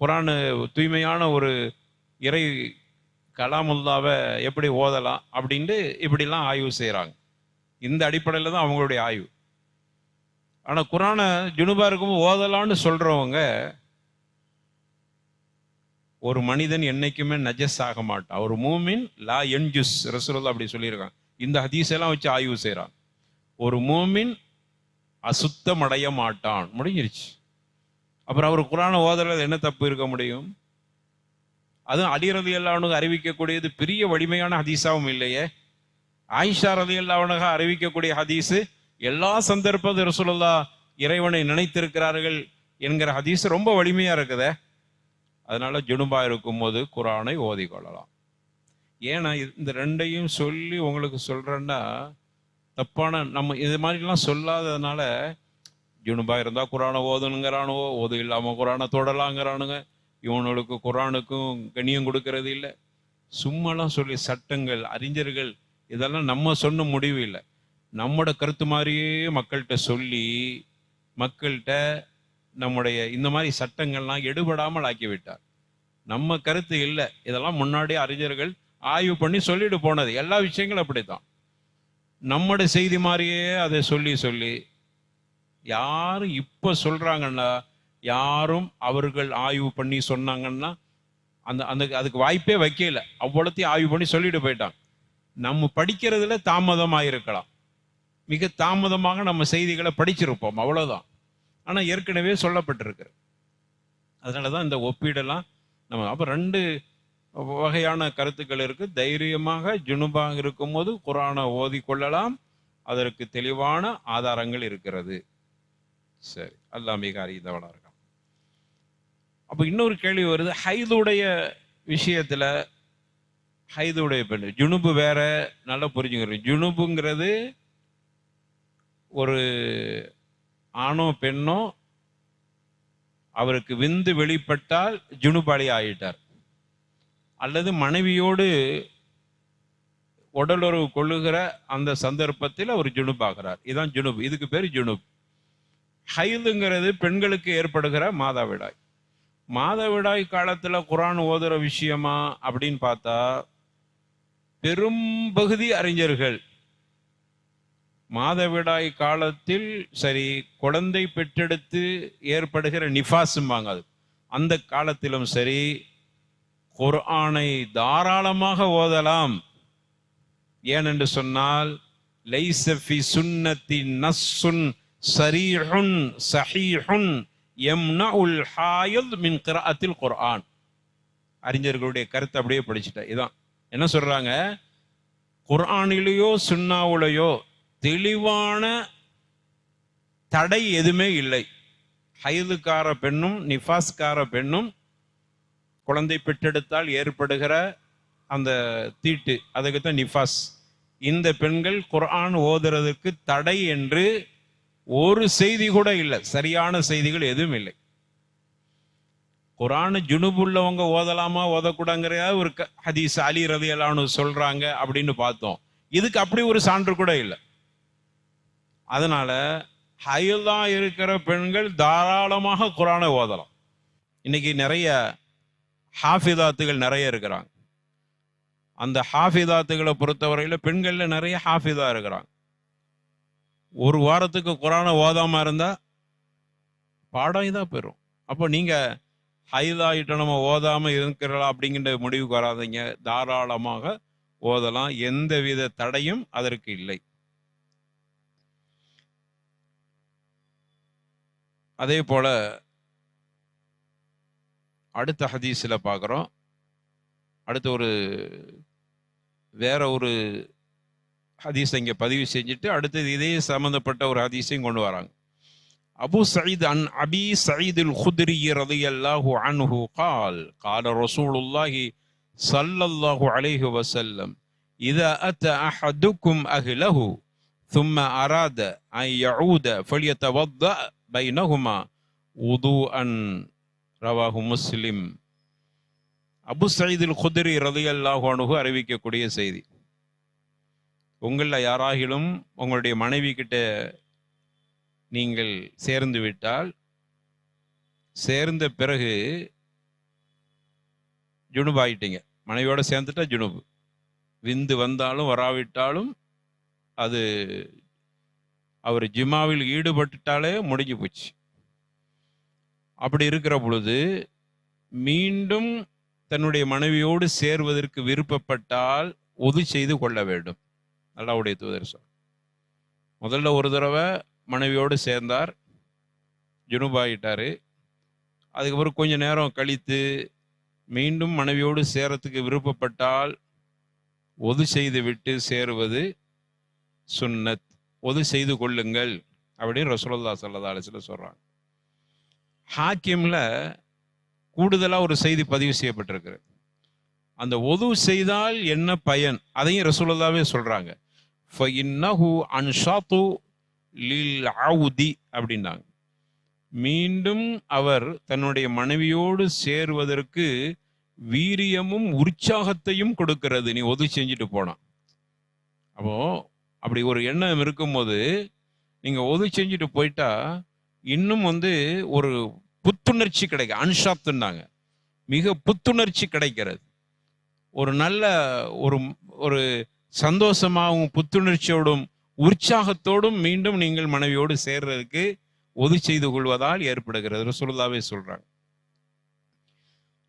குர்ஆன் தூய்மையான ஒரு இறை கலாமுல்லாவை எப்படி ஓதலாம் அப்படின்ட்டு இப்படிலாம் ஆய்வு செய்யறாங்க. இந்த அடிப்படையில் தான் அவங்களுடைய ஆய்வு. ஆனா குர்ஆனை ஜுனுபா இருக்கும்போது ஓதலான்னு சொல்றவங்க, ஒரு மனிதன் என்னைக்குமே நஜஸ் ஆக மாட்டான். ஒரு மூமின் லா யன்ஜுஸ், ரசூலுல்லாஹ் அப்படி சொல்லியிருக்காங்க. இந்த ஹதீஸ் எல்லாம் வச்சு ஆய்வு செய்யறான். ஒரு மூமின் அசுத்தம் அடைய மாட்டான், முடிஞ்சிருச்சு. அப்புறம் அவர் குர்ஆனை ஓதுறது என்ன தப்பு இருக்க முடியும்? அதுவும் அலி ரலியல்லாஹு அன்ஹு அறிவிக்கக்கூடியது பெரிய வலிமையான ஹதீஸாவும் இல்லையே. ஆயிஷா ரலியல்லாஹு அன்ஹா அறிவிக்கக்கூடிய ஹதீஸ் எல்லா சந்தர்ப்பத்தில் ரசூலுல்லாஹ் இறைவனை நினைத்திருக்கிறார்கள் என்கிற ஹதீஸ் ரொம்ப வலிமையா இருக்குதே. அதனால ஜுனுபா இருக்கும் போது குர்ஆனை ஓதிக்கொள்ளலாம். ஏன்னா இந்த ரெண்டையும் சொல்லி உங்களுக்கு சொல்றேன்னா தப்பான, நம்ம இது மாதிரிலாம் சொல்லாததுனால ஜுனுபா இருந்தா குர்ஆனை ஓதணுங்கிறானுவோ, ஓது இல்லாம குர்ஆனை தொடலாங்கிறானுங்க. இவனுக்கு குர்ஆனுக்கும் கண்ணியம் கொடுக்கறது இல்லை. சும்மாலாம் சொல்லி சட்டங்கள் அறிஞர்கள் இதெல்லாம் நம்ம சொன்ன முடிவு இல்லை. நம்மோட கருத்து மாதிரியே மக்கள்கிட்ட சொல்லி மக்கள்கிட்ட நம்முடைய இந்த மாதிரி சட்டங்கள்லாம் எடுபடாமல் ஆக்கிவிட்டார். நம்ம கருத்து இல்லை, இதெல்லாம் முன்னாடியே அறிஞர்கள் ஆய்வு பண்ணி சொல்லிட்டு போனது. எல்லா விஷயங்களும் அப்படித்தான். நம்முடைய செய்தி மாதிரியே அதை சொல்லி சொல்லி யாரும் இப்ப சொல்றாங்கன்னா, யாரும் அவர்கள் ஆய்வு பண்ணி சொன்னாங்கன்னா அதுக்கு வாய்ப்பே வைக்கல. அவ்வளோத்தையும் ஆய்வு பண்ணி சொல்லிட்டு போயிட்டாங்க. நம்ம படிக்கிறதுல தாமதமாயிருக்கலாம், மிக தாமதமாக நம்ம செய்திகளை படிச்சிருப்போம், அவ்வளவுதான். ஆனா ஏற்கனவே சொல்லப்பட்டிருக்கு. அதனாலதான் இந்த ஒப்பீடெல்லாம் நம்ம. அப்ப ரெண்டு வகையான கருத்துக்கள் இருக்கு. தைரியமாக ஜுனுபா இருக்கும்போது குர்ஆனை ஓதி கொள்ளலாம், அதற்கு தெளிவான ஆதாரங்கள் இருக்கிறது. சரி, அல்லாஹ் மிக அறிந்தவனா இருக்கான். அப்ப இன்னொரு கேள்வி வருது, ஹைதுடைய விஷயத்துல. ஹைதுடைய பெண், ஜுனுபு வேற, நல்லா புரிஞ்சுக்கிறோம். ஜுனுபுங்கிறது ஒரு ஆணோ பெண்ணோ அவருக்கு விந்து வெளிப்பட்டால் ஜுனுபாளி ஆயிட்டார், அல்லது மனைவியோடு உடலுறவு கொள்ளுகிற அந்த சந்தர்ப்பத்தில் அவர் ஜுனுபாகிறார். இதுதான் ஜுனுப். இதுக்கு பேர் ஜுனுப். ஹைதுங்கிறது பெண்களுக்கு ஏற்படுகிற மாதவிடாய். மாதவிடாய் காலத்துல குர்ஆன் ஓதுற விஷயமா அப்படின்னு பார்த்தா, பெரும்பகுதி அறிஞர்கள் மாதவிடாய் காலத்தில் சரி, குழந்தை பெற்றெடுத்து ஏற்படுகிற நிஃபாஸ்ம்பாங்க, அது அந்த காலத்திலும் சரி குர்ஆனை தாராளமாக ஓதலாம். ஏனென்று சொன்னால், லைஸ ஃபி சுன்னத்தி நஸ்ஸுன் ஸரீஹுன் ஸஹீஹுன் யம்னஉல் ஹாயித் மின் கிராஅத்தில் குர்ஆன். அறிஞர்களுடைய கருத்து அப்படியே படிச்சுட்டேன். இதான் என்ன சொல்றாங்க, குர்ஆனிலேயோ சுன்னாவுலையோ தெளிவான தடை எதுவுமே இல்லை. ஹைதுக்கார பெண்ணும் நிஃபாஸ்கார பெண்ணும் குழந்தை பெற்றெடுத்தால் ஏற்படுகிற அந்த தீட்டு, அதுக்கு தான் நிஃபாஸ். இந்த பெண்கள் குர்ஆன் ஓதுறதுக்கு தடை என்று ஒரு செய்தி கூட இல்லை, சரியான செய்திகள் எதுவும் இல்லை. குர்ஆன் ஜுனுபுள்ளவங்க ஓதலாமா ஓதக்கூடாங்கிற ஒரு ஹதீஸ் அலி ரலியல்லாஹு அன்ஹு சொல்றாங்க அப்படின்னு பார்த்தோம். இதுக்கு அப்படி ஒரு சான்று கூட இல்லை. அதனால ஹைலா இருக்கிற பெண்கள் தாராளமாக குர்ஆனை ஓதலாம். இன்னைக்கு நிறைய ஹாஃபிதாத்துகள் நிறைய இருக்கிறாங்க. அந்த ஹாஃபிதாத்துகளை பொறுத்தவரையில் பெண்கள்ல நிறைய ஹாஃபிதா இருக்கிறாங்க. ஒரு வாரத்துக்கு குர்ஆனை ஓதாம இருந்தா பாடம் இதாக பெறும். அப்போ நீங்க ஹைலாயிட்ட நம்ம ஓதாம இருக்கிறலாம் அப்படிங்கிற முடிவுக்கு வராதிங்க. தாராளமாக ஓதலாம், எந்தவித தடையும் அதற்கு இல்லை. அதே போல அடுத்த ஹதீஸில் பார்க்குறோம். அடுத்து வேற ஒரு ஹதீஸை இங்கே பதிவு செஞ்சுட்டு அடுத்தது இதே சம்பந்தப்பட்ட ஒரு ஹதீஸையும் கொண்டு வராங்க. அபு சயீத் அன் அபி சயீத் அல் குத்ரி ரலியல்லாஹு அன்ஹு قال قال رسول الله صلى الله عليه وسلم إذا أتى أحدكم أهله ثم أراد أن يعود فليتوضأ بينهما وضوءا رواه முஸ்லிம். அபு சயீத் அல் குத்ரி ரலியல்லாஹு அன்ஹு அறிவிக்கக்கூடிய செய்தி. உங்களில் யாராகிலும் உங்களுடைய மனைவி கிட்ட நீங்கள் சேர்ந்து விட்டால், சேர்ந்த பிறகு ஜுனுப் ஆயிட்டீங்க, மனைவியோட சேர்ந்துட்டா ஜுனுப், விந்து வந்தாலும் வராவிட்டாலும் அது அவர் ஜிமாவில் ஈடுபட்டுட்டாலே முடிஞ்சு போச்சு. அப்படி இருக்கிற பொழுது மீண்டும் தன்னுடைய மனைவியோடு சேர்வதற்கு விருப்பப்பட்டால் ஒது செய்து கொள்ள வேண்டும். அல்லாஹ்வுடைய தூதர் சொல். முதல்ல ஒரு தடவை மனைவியோடு சேர்ந்தார், ஜுனுபாயிட்டாரு. அதுக்கப்புறம் கொஞ்ச நேரம் கழித்து மீண்டும் மனைவியோடு சேரத்துக்கு விருப்பப்பட்டால் ஒது செய்து விட்டு சேருவது சுன்னத், ஒது செய்து கொள்ளுங்கள் அப்படின்னு ரசூலுல்லாஹி ஸல்லல்லாஹு அலைஹி வஸல்லம் சொல்றாங்க. ஹாக்கிம்ல கூடுதலா ஒரு செய்தி பதிவு செய்யப்பட்டிருக்கு. அந்த ஒது செய்தால் என்ன பயன் அதையும் ரசூலுல்லாஹ்வே சொல்றாங்க. ஃபஇன்னஹு அன்ஷாது லில் ஆவுதி அப்படின்னாங்க. மீண்டும் அவர் தன்னுடைய மனைவியோடு சேருவதற்கு வீரியமும் உற்சாகத்தையும் கொடுக்கிறது, நீ ஒது செஞ்சுட்டு போனா. அப்போ அப்படி ஒரு எண்ணம் இருக்கும்போது நீங்க ஒது செஞ்சுட்டு போயிட்டா இன்னும் ஒரு புத்துணர்ச்சி கிடைக்கும். அன்ஷாத்துன்னாங்க, மிக புத்துணர்ச்சி கிடைக்கிறது. ஒரு நல்ல ஒரு சந்தோஷமாகவும் புத்துணர்ச்சியோடும் உற்சாகத்தோடும் மீண்டும் நீங்கள் மனைவியோடு சேர்றதுக்கு ஒது செய்து கொள்வதால் ஏற்படுகிறது, ரசூலுல்லாஹ்வே சொல்றாங்க.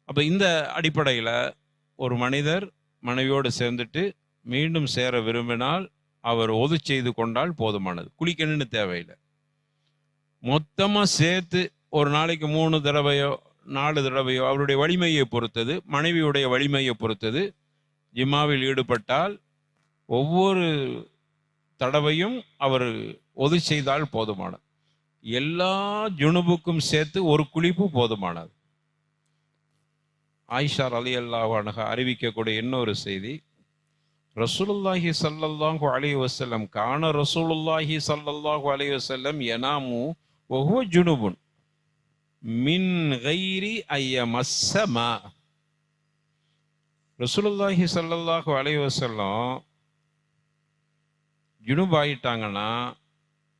அப்ப இந்த அடிப்படையில் ஒரு மனிதர் மனைவியோடு சேர்ந்துட்டு மீண்டும் சேர விரும்பினால் அவர் ஒது செய்து கொண்டால் போதுமானது, குளிக்கணும்னு தேவையில்லை. மொத்தமா சேர்த்து ஒரு நாளைக்கு 3 தடவையோ 4 தடவையோ அவருடைய வலிமையை பொறுத்தது, மனைவியுடைய வலிமையை பொறுத்தது, ஜிம்மாவில் ஈடுபட்டால் ஒவ்வொரு தடவையும் அவர் ஒது செய்தால் போதுமானது. எல்லா ஜுனுபுக்கும் சேர்த்து ஒரு குளிப்பு போதுமானது. ஆயிஷா ரலியல்லாஹு அன்ஹா அறிவிக்கக்கூடிய இன்னொரு செய்தி, ரசூலுல்லாஹி ஸல்லல்லாஹு அலைஹி வஸல்லம் கான ரசூலுல்லாஹி ஸல்லல்லாஹு அலைஹி வஸல்லம் யனாமு வஹுவ ஜுனுபுன் மின் கைரி ஐயமஸ்ஸ மா. ரசூலுல்லாஹி ஸல்லல்லாஹு அலைஹி வஸல்லம் ஜுனுப் ஆயிட்டாங்கன்னா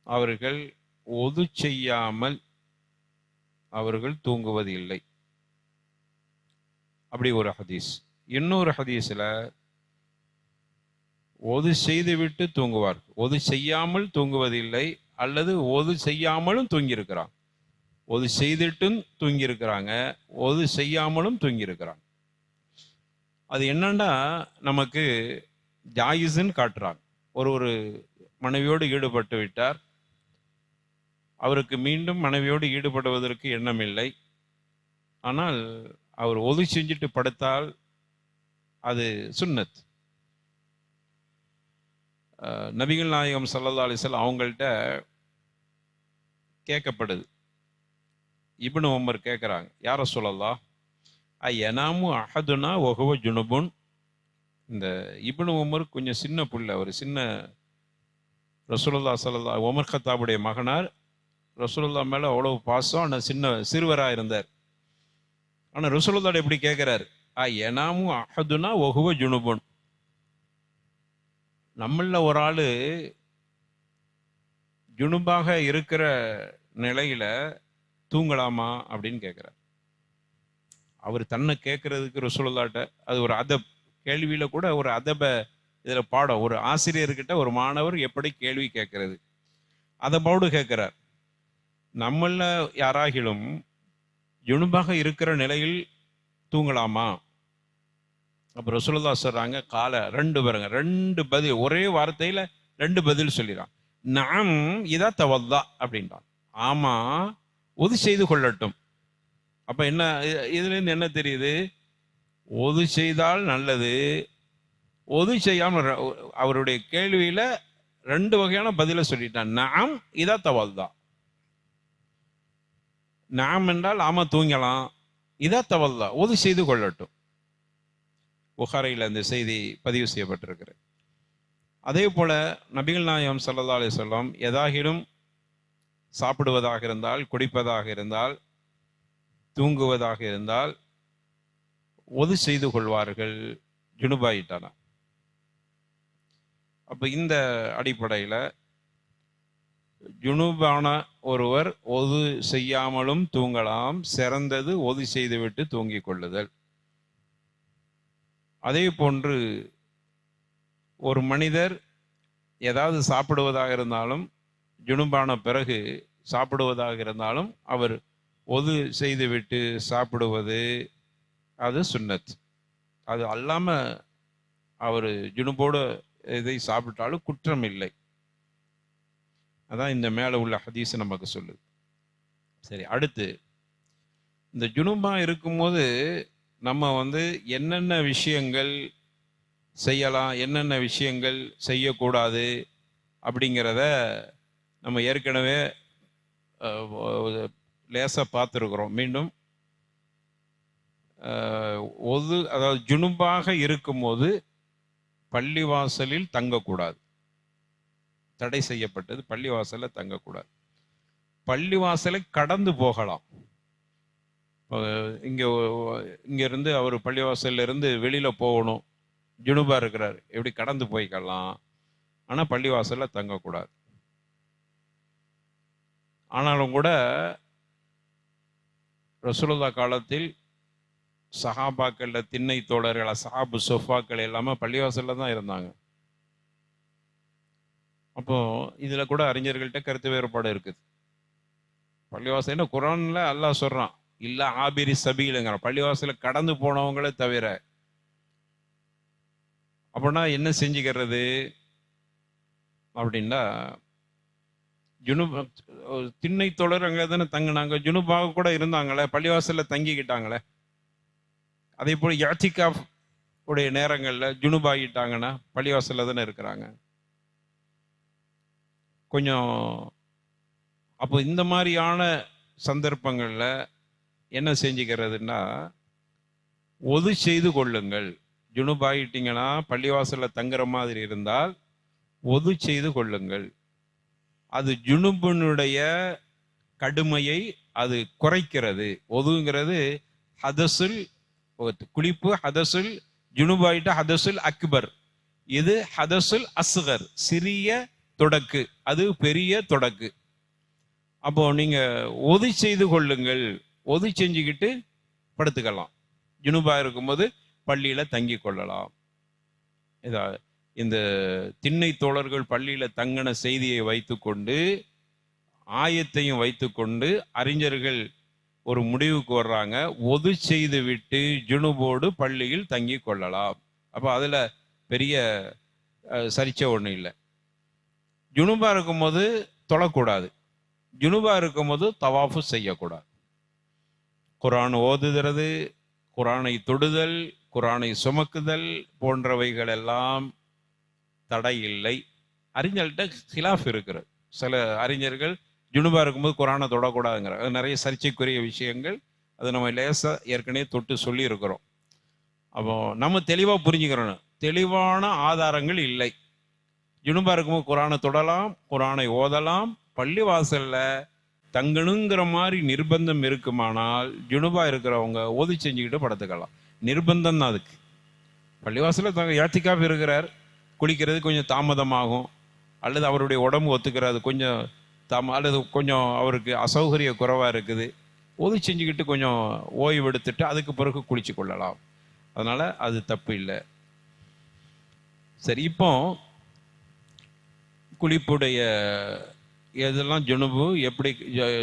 அவர்கள் ஒது செய்யாமல் அவர்கள் தூங்குவது இல்லை. அப்படி ஒரு ஹதீஸ். இன்னொரு ஹதீஸ்ல ஒது செய்து விட்டு தூங்குவார், ஒது செய்யாமல் தூங்குவதில்லை, அல்லது ஒது செய்யாமலும் தூங்கியிருக்கிறாங்க, ஒது செய்துட்டும் தூங்கியிருக்கிறாங்க, ஒது செய்யாமலும் தூங்கியிருக்கிறாங்க. அது என்னன்னா நமக்கு ஜாயிஸ்ன்னு காட்டுறாங்க. ஒரு மனைவியோடு ஈடுபட்டு விட்டார், அவருக்கு மீண்டும் மனைவியோடு ஈடுபடுவதற்கு எண்ணம் இல்லை, ஆனால் அவர் ஒது செஞ்சுட்டு படுத்தால் அது சுன்னத். நபிகள் நாயகம் ஸல்லல்லாஹு அலைஹி வஸல்லம் அவங்கள்ட்ட கேட்கப்படுது. இப்னு உமர் கேட்குறாங்க, யா ரசூலல்லாஹ் எனாமு அஹதுனா ஒஹுவ ஜுனுபுன். இந்த இப்னு உமர் கொஞ்சம் சின்ன புள்ள, ஒரு சின்ன ரசூலுல்லாஹ் ஸல்லல்லாஹு உமர் கத்தாபுடைய மகனார். ரசூலுல்லாஹ் மேலே அவ்வளவு பாசம். ஆனால் சிறுவராக இருந்தார். ஆனால் ரசூலுல்லாஹ் எப்படி கேட்குறாரு, எனாமு அஹதுனா ஒஹுவ ஜுனுபுன். நம்மள ஒரு ஆள் ஜுனுபாக இருக்கிற நிலையில தூங்கலாமா அப்படின்னு கேட்குறார். அவர் தன்னை கேட்கறதுக்கு ரசூலுல்லாஹ்ட்ட அது ஒரு அதப், கேள்வியில கூட ஒரு அதப இதில் பாடம். ஒரு ஆசிரியர்கிட்ட ஒரு மாணவர் எப்படி கேள்வி கேட்கறது, அதபோடு கேட்கிறார். நம்மள யாராகிலும் ஜுனுபாக இருக்கிற நிலையில் தூங்கலாமா? அப்போ ரசூலுல்லாஹ் சொல்றாங்க, கால ரெண்டு பதில், ஒரே வார்த்தையில 2 பதில் சொல்லிடுறான். நாம் இதா தவல்லா அப்படின்றான். ஆமா, ஒது செய்து கொள்ளட்டும். அப்ப என்ன இதுல இருந்து என்ன தெரியுது? ஒது செய்தால் நல்லது, ஒது செய்யாம. அவருடைய கேள்வியில 2 வகையான பதில சொல்லிட்டான். நாம் இதா தவல்லா, நாம் என்றால் ஆமா தூங்கலாம், இதா தவல்லா ஒது செய்து கொள்ளட்டும். புகாரியில் அந்த செய்தி பதிவு செய்யப்பட்டிருக்கிறது. அதே போல நபிகள் நாயகம் ஸல்லல்லாஹு அலைஹி வஸல்லம் எதாகிலும் சாப்பிடுவதாக இருந்தால், குடிப்பதாக இருந்தால், தூங்குவதாக இருந்தால் ஒது செய்து கொள்வார்கள் ஜுனுபாயிட்டானா. அப்ப இந்த அடிப்படையில் ஜுனுபான ஒருவர் ஒது செய்யாமலும் தூங்கலாம். சிறந்தது ஒது செய்துவிட்டு தூங்கிக் கொள்ளுதல். அதே போன்று ஒரு மனிதர் ஏதாவது சாப்பிடுவதாக இருந்தாலும், ஜுனுபான பிறகு சாப்பிடுவதாக இருந்தாலும், அவர் ஒது செய்துவிட்டு சாப்பிடுவது அது சுன்னத். அது அல்லாம அவர் ஜுனுபோடு இதை சாப்பிட்டாலும் குற்றம் இல்லை. அதான் இந்த மேலே உள்ள ஹதீஸ் நமக்கு சொல்லுது. சரி, அடுத்து இந்த ஜுனுபா இருக்கும்போது நம்ம என்னென்ன விஷயங்கள் செய்யலாம், என்னென்ன விஷயங்கள் செய்யக்கூடாது அப்படிங்கிறத நம்ம ஏற்கனவே லேசாக பார்த்துருக்குறோம். மீண்டும் அதாவது ஜுனுபாக இருக்கும்போது பள்ளிவாசலில் தங்கக்கூடாது, தடை செய்யப்பட்டது. பள்ளிவாசலில் தங்கக்கூடாது. பள்ளிவாசலை கடந்து போகலாம். இங்கேருந்து அவர் பள்ளிவாசல்ல இருந்து வெளியில் போகணும், ஜுனுபா இருக்கிறார், எப்படி கடந்து போய்க்கலாம். ஆனால் பள்ளிவாசலில் தங்கக்கூடாது. ஆனாலும் கூட ரசூலுல்லாஹ் காலத்தில் சஹாபாக்கள், திண்ணை தோழர்கள், சஹாபு சொஃபாக்கள் எல்லாமே பள்ளிவாசலில் தான் இருந்தாங்க. அப்போ இதில் கூட அறிஞர்கள்ட்ட கருத்து வேறுபாடு இருக்குது. பள்ளிவாசல் குர்ஆன்ல அல்லாஹ் சொல்றான், இல்ல ஆபிரி சபீலுங்கிறான், பள்ளிவாசல கடந்து போனவங்களே தவிர. அப்படின்னா என்ன செஞ்சுக்கிறது அப்படின்னா, திண்ணை தோழர் அங்கே தானே தங்கினாங்க, ஜுனுபாக கூட இருந்தாங்களே, பள்ளிவாசல்ல தங்கிக்கிட்டாங்களே. அதே போல யாத்திகாஃப் உடைய நேரங்களில் ஜுனுபாகிட்டாங்கன்னா பள்ளிவாசல்ல தானே இருக்கிறாங்க. கொஞ்சம் அப்போ இந்த மாதிரியான சந்தர்ப்பங்களில் என்ன செஞ்சுக்கிறதுன்னா, ஒது செய்து கொள்ளுங்கள். ஜுனுபாயிட்டீங்கன்னா பள்ளிவாசலில் தங்குற மாதிரி இருந்தால் ஒது செய்து கொள்ளுங்கள். அது ஜுனுபனுடைய கடுமையை அது குறைக்கிறது. ஒதுங்கிறது ஹதசுல் குளிப்பு, ஹதசுல் ஜுனுபாயிட்ட ஹதசுல் அக்பர். இது ஹதசுல் அஸ்கர், சிறிய தொடக்கு, அது பெரிய தொடக்கு. அப்போ நீங்க ஒது செய்து கொள்ளுங்கள், ஒது செஞ்சுக்கிட்டு படுத்துக்கலாம். ஜுனுபா இருக்கும்போது பள்ளியில தங்கி கொள்ளலாம். இந்த திண்ணை தோழர்கள் பள்ளியில தங்கின செய்தியை வைத்துக்கொண்டு, ஆயத்தையும் வைத்துக்கொண்டு அறிஞர்கள் ஒரு முடிவுக்கு வர்றாங்க, ஒது செய்து விட்டு ஜுனுபோடு பள்ளியில் தங்கி கொள்ளலாம். அப்போ அதுல பெரிய சரிச்சை ஒன்றும் இல்லை. ஜுனுபா இருக்கும்போது தொழக்கூடாது, ஜுனுபா இருக்கும்போது தவாஃபு செய்யக்கூடாது. குர்ஆன் ஓதுகிறது, குர்ஆனை தொடுதல், குர்ஆனை சுமக்குதல் போன்றவைகள் எல்லாம் தடை இல்லை. அறிஞர்கள்ட்ட ஹிலாஃப் இருக்கிறது. சில அறிஞர்கள் ஜுனுபா இருக்கும்போது குர்ஆனை தொடக்கூடாதுங்கிற நிறைய சர்ச்சைக்குரிய விஷயங்கள் அதை நம்ம லேசாக ஏற்கனவே தொட்டு சொல்லியிருக்கிறோம். அப்போ நம்ம தெளிவாக புரிஞ்சுக்கிறோம், தெளிவான ஆதாரங்கள் இல்லை. ஜுனுபா இருக்கும்போது குரானை தொடலாம், குரானை ஓதலாம். பள்ளிவாசலில் தங்கணுங்கிற மாதிரி நிர்பந்தம் இருக்குமானால் ஜுனுபா இருக்கிறவங்க ஓதி செஞ்சுக்கிட்டு படுத்துக்கலாம். நிர்பந்தம் தான் அதுக்கு. பள்ளிவாசலில் இழத்திக்காக இருக்கிறார், குளிக்கிறது கொஞ்சம் தாமதமாகும், அல்லது அவருடைய உடம்பு ஒத்துக்கிறது கொஞ்சம் அல்லது கொஞ்சம் அவருக்கு அசௌகரிய குறைவாக இருக்குது, ஓதி செஞ்சுக்கிட்டு கொஞ்சம் ஓய்வு எடுத்துட்டு அதுக்கு பிறகு குளிச்சு கொள்ளலாம். அதனால் அது தப்பு இல்லை. சரி, இப்போ குளிப்புடைய எதெல்லாம் ஜுனுபு, எப்படி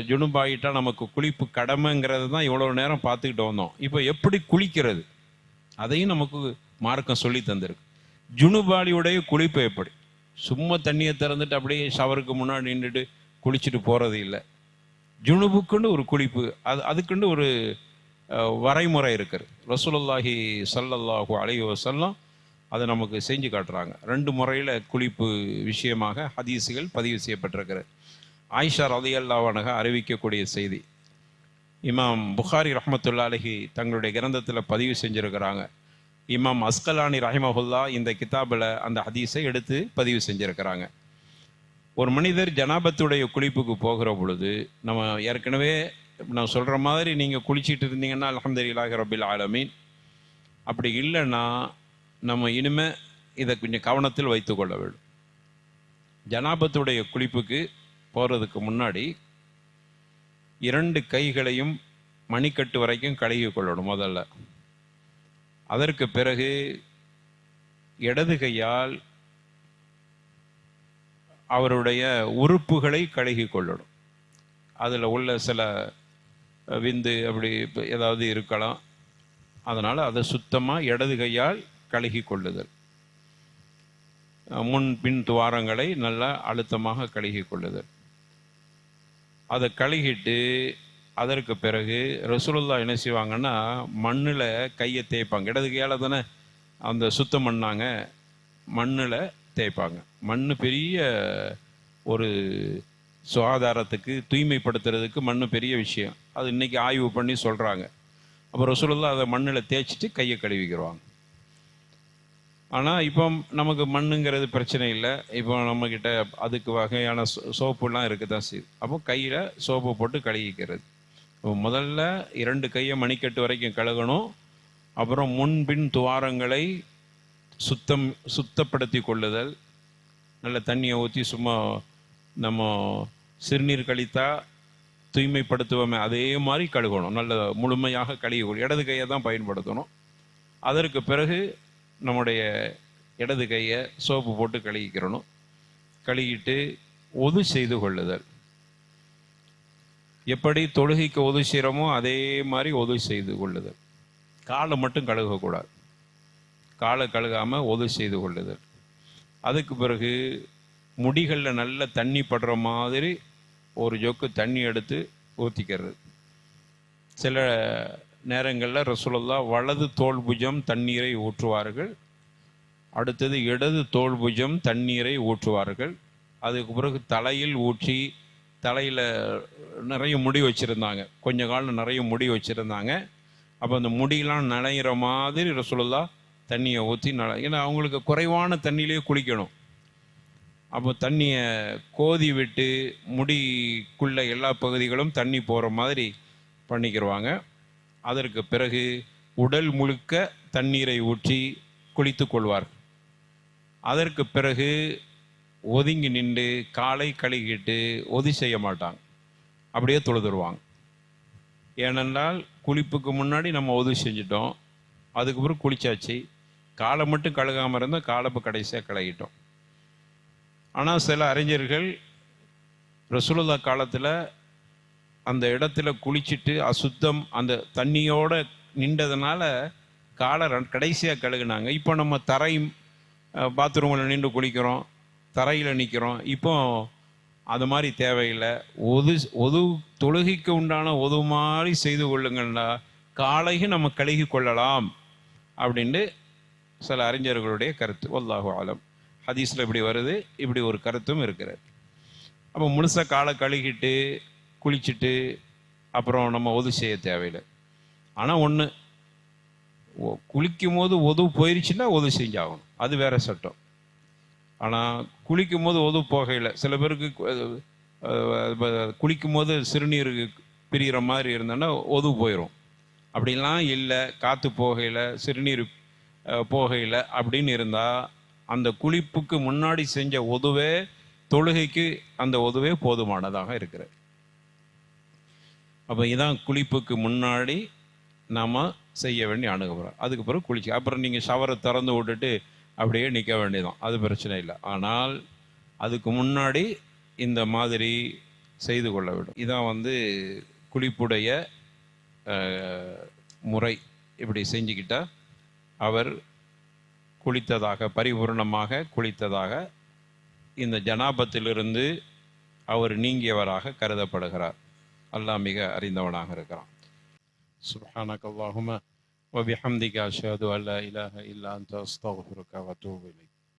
ஜுனுபாயிட்டா நமக்கு குளிப்பு கடமைங்கிறது தான் இவ்வளோ நேரம் பார்த்துக்கிட்டு வந்தோம். இப்போ எப்படி குளிக்கிறது அதையும் நமக்கு மார்க்கம் சொல்லி தந்திருக்கு. ஜுனுபாலியுடைய குளிப்பு எப்படி? சும்மா தண்ணியை திறந்துட்டு அப்படியே ஷவருக்கு முன்னாடி நின்றுட்டு குளிச்சுட்டு போகிறது இல்லை. ஜுனுபுக்குன்னு ஒரு குளிப்பு, அதுக்குன்னு ஒரு வரைமுறை இருக்குது. ரசூலுல்லாஹி ஸல்லல்லாஹு அலைஹி வஸல்லம் அதை நமக்கு செஞ்சு காட்டுறாங்க. 2 முறையில் குளிப்பு விஷயமாக ஹதீஸுகள் பதிவு செய்யப்பட்டிருக்கிறது. ஆயிஷா ரலியல்லாஹு அன்ஹா அறிவிக்கக்கூடிய செய்தி இமாம் புகாரி ரஹ்மத்துல்லாஹி அலைஹி தங்களுடைய கிரந்தத்தில் பதிவு செஞ்சுருக்கிறாங்க. இமாம் அஸ்கலானி ரஹிமஹுல்லா இந்த கிதாபில் அந்த ஹதீஸை எடுத்து பதிவு செஞ்சுருக்கிறாங்க. ஒரு மனிதர் ஜனாபத்துடைய குளிப்புக்கு போகிற பொழுது, நம்ம ஏற்கனவே நான் சொல்கிற மாதிரி நீங்கள் குளிச்சுட்டு இருந்தீங்கன்னா அல்ஹம்துலில்லாஹி ரப்பில் ஆலமீன். அப்படி இல்லைன்னா நம்ம இனிமே இதை கொஞ்சம் கவனத்தில் வைத்து கொள்ள வேண்டும். ஜனாபத்துடைய குளிப்புக்கு போகிறதுக்கு முன்னாடி 2 கைகளையும் மணிக்கட்டு வரைக்கும் கழுவி கொள்ளணும் முதல்ல. அதற்கு பிறகு இடது கையால் அவருடைய உறுப்புகளை கழுகி கொள்ளணும். அதில் உள்ள சில விந்து அப்படி ஏதாவது இருக்கலாம், அதனால் அதை சுத்தமாக இடது கையால் கழுகி கொள்ளுதல். முன் பின் துவாரங்களை நல்லா அழுத்தமாக கழுகி கொள்ளுதல். அதை கழுகிட்டு அதற்கு பிறகு ரசூலுல்லாஹ் என்ன செய்வாங்கன்னா மண்ணில் கையை தேய்ப்பாங்க. இடது கையால் தானே அந்த சுத்தம் பண்ணாங்க, மண்ணில் தேய்ப்பாங்க. மண் பெரிய ஒரு சுகாதாரத்துக்கு தூய்மைப்படுத்துறதுக்கு மண் பெரிய விஷயம். அது இன்றைக்கி ஆய்வு பண்ணி சொல்கிறாங்க. அப்போ ரசூலுல்லாஹ் அதை மண்ணில் தேய்ச்சிட்டு கையை கழுவிக்கிடுவாங்க. ஆனால் இப்போ நமக்கு மண்ணுங்கிறது பிரச்சனை இல்லை. இப்போ நம்மக்கிட்ட அதுக்கு வகையான சோப்புலாம் இருக்குது தான் செய்யுது. அப்போ கையில் சோப்பு போட்டு கழுவிக்கிறது. முதல்ல 2 கையை மணிக்கட்டு வரைக்கும் கழுகணும். அப்புறம் முன்பின் துவாரங்களை சுத்தப்படுத்தி கொள்ளுதல். நல்ல தண்ணியை ஊற்றி சும்மா நம்ம சிறுநீர் கழித்தா தூய்மைப்படுத்துவோமே அதே மாதிரி கழுகணும். நல்ல முழுமையாக கழுவி இடது கையை தான் பயன்படுத்தணும். அதற்கு பிறகு நம்முடைய இடது கையை சோப்பு போட்டு கழுவிக்கிறணும். கழுவிட்டு ஒது செய்து கொள்ளுதல். எப்படி தொழுகைக்கு ஒது செய்கிறோமோ அதே மாதிரி ஒது செய்து கொள்ளுதல். காலை மட்டும் கழுகக்கூடாது, காலை கழுகாமல் ஒது செய்து கொள்ளுதல். அதுக்கு பிறகு முடிகளில் நல்ல தண்ணி படுற மாதிரி ஒரு ஜொக்கு தண்ணி எடுத்து ஊற்றிக்கிறது. சில நேரங்களில் ரசூலுல்லாஹ் வலது தோள் புஜம் தண்ணீரை ஊற்றுவார்கள், அடுத்தது இடது தோள் புஜம் தண்ணீரை ஊற்றுவார்கள். அதுக்கு பிறகு தலையில் ஊற்றி, தலையில் நிறைய முடி வச்சுருந்தாங்க, கொஞ்ச காலம் நிறைய முடி வச்சுருந்தாங்க. அப்போ அந்த முடியெலாம் நனைகிற மாதிரி ரசூலுல்லாஹ் தண்ணியை ஊற்றி ஏன்னா அவங்களுக்கு குறைவான தண்ணியிலே குளிக்கணும். அப்போ தண்ணியை கோதி விட்டு முடிக்குள்ள எல்லா பகுதிகளும் தண்ணி போகிற மாதிரி பண்ணிக்கிடுவாங்க. அதற்கு பிறகு உடல் முழுக்க தண்ணீரை ஊற்றி குளித்து கொள்வார். அதற்கு பிறகு ஒதுங்கி நின்று காலை கழுகிட்டு ஒதி செய்ய மாட்டாங்க, அப்படியே தொழுதுருவாங்க. ஏனென்றால் குளிப்புக்கு முன்னாடி நம்ம ஒது செஞ்சிட்டோம், அதுக்கு பிறகு குளிச்சாச்சு, காலை மட்டும் கழுகாமல் இருந்தால் காலப்பு கடைசியாக கழுகிட்டோம். ஆனால் சில அறிஞர்கள் ரசூலுல்லாஹ் காலத்தில் அந்த இடத்துல குளிச்சுட்டு அசுத்தம் அந்த தண்ணியோடு நின்றதுனால காலை கடைசியாக கழுகுனாங்க. இப்போ நம்ம தரை பாத்ரூமில் நின்று குளிக்கிறோம், தரையில் நிற்கிறோம். இப்போ அது மாதிரி தேவையில்லை. ஒது தொழுகைக்கு உண்டான ஒது மாதிரி செய்து கொள்ளுங்கள்னா காலையும் நம்ம கழுகி கொள்ளலாம் அப்படின்ட்டு சில அறிஞர்களுடைய கருத்து. வல்லாஹு ஆலம். ஹதீஸில் இப்படி வருது, இப்படி ஒரு கருத்தும் இருக்கிறது. அப்போ முழுசாக காலை கழுகிட்டு குளிச்சுட்டு அப்புறம் நம்ம ஒது செய்ய தேவையில்லை. ஆனால் ஒன்று, குளிக்கும் போது ஒது போயிடுச்சுன்னா ஒது செஞ்சாகணும், அது வேற சட்டம். ஆனால் குளிக்கும் போது ஒது போகையில் சில பேருக்கு குளிக்கும் போது சிறுநீர் பிரிகிற மாதிரி இருந்தோன்னா ஒது போயிடும். அப்படிலாம் இல்லை, காற்று போகையில் சிறுநீர் போகையில் அப்படின்னு இருந்தால் அந்த குளிப்புக்கு முன்னாடி செஞ்ச ஒதுவே தொழுகைக்கு அந்த ஒதுவே போதுமானதாக இருக்கிறது. அப்போ இதான் குளிப்புக்கு முன்னாடி நாம் செய்ய வேண்டிய அணுகுமுறை. அதுக்கு பிறகு குளிச்சு அப்புறம் நீங்கள் ஷவரை திறந்து விட்டுட்டு அப்படியே நிற்க வேண்டியதான், அது பிரச்சனை இல்லை. ஆனால் அதுக்கு முன்னாடி இந்த மாதிரி செய்து கொள்ள வேண்டும். இதான் குளிப்புடைய முறை. இப்படி செஞ்சுக்கிட்டால் அவர் குளித்ததாக, பரிபூர்ணமாக குளித்ததாக, இந்த ஜனாபத்திலிருந்து அவர் நீங்கியவராக கருதப்படுகிறார். அல்லாஹ் மிக அறிந்தவனாக இருக்கிறான். சுப்ஹானக அல்லாஹும்ம வ பிஹம்திக அஷ்ஹது அல்லா இலாஹ இல்லா அன்த அஸ்தக்ஃபிருக வ அத்தூபு இலைக்.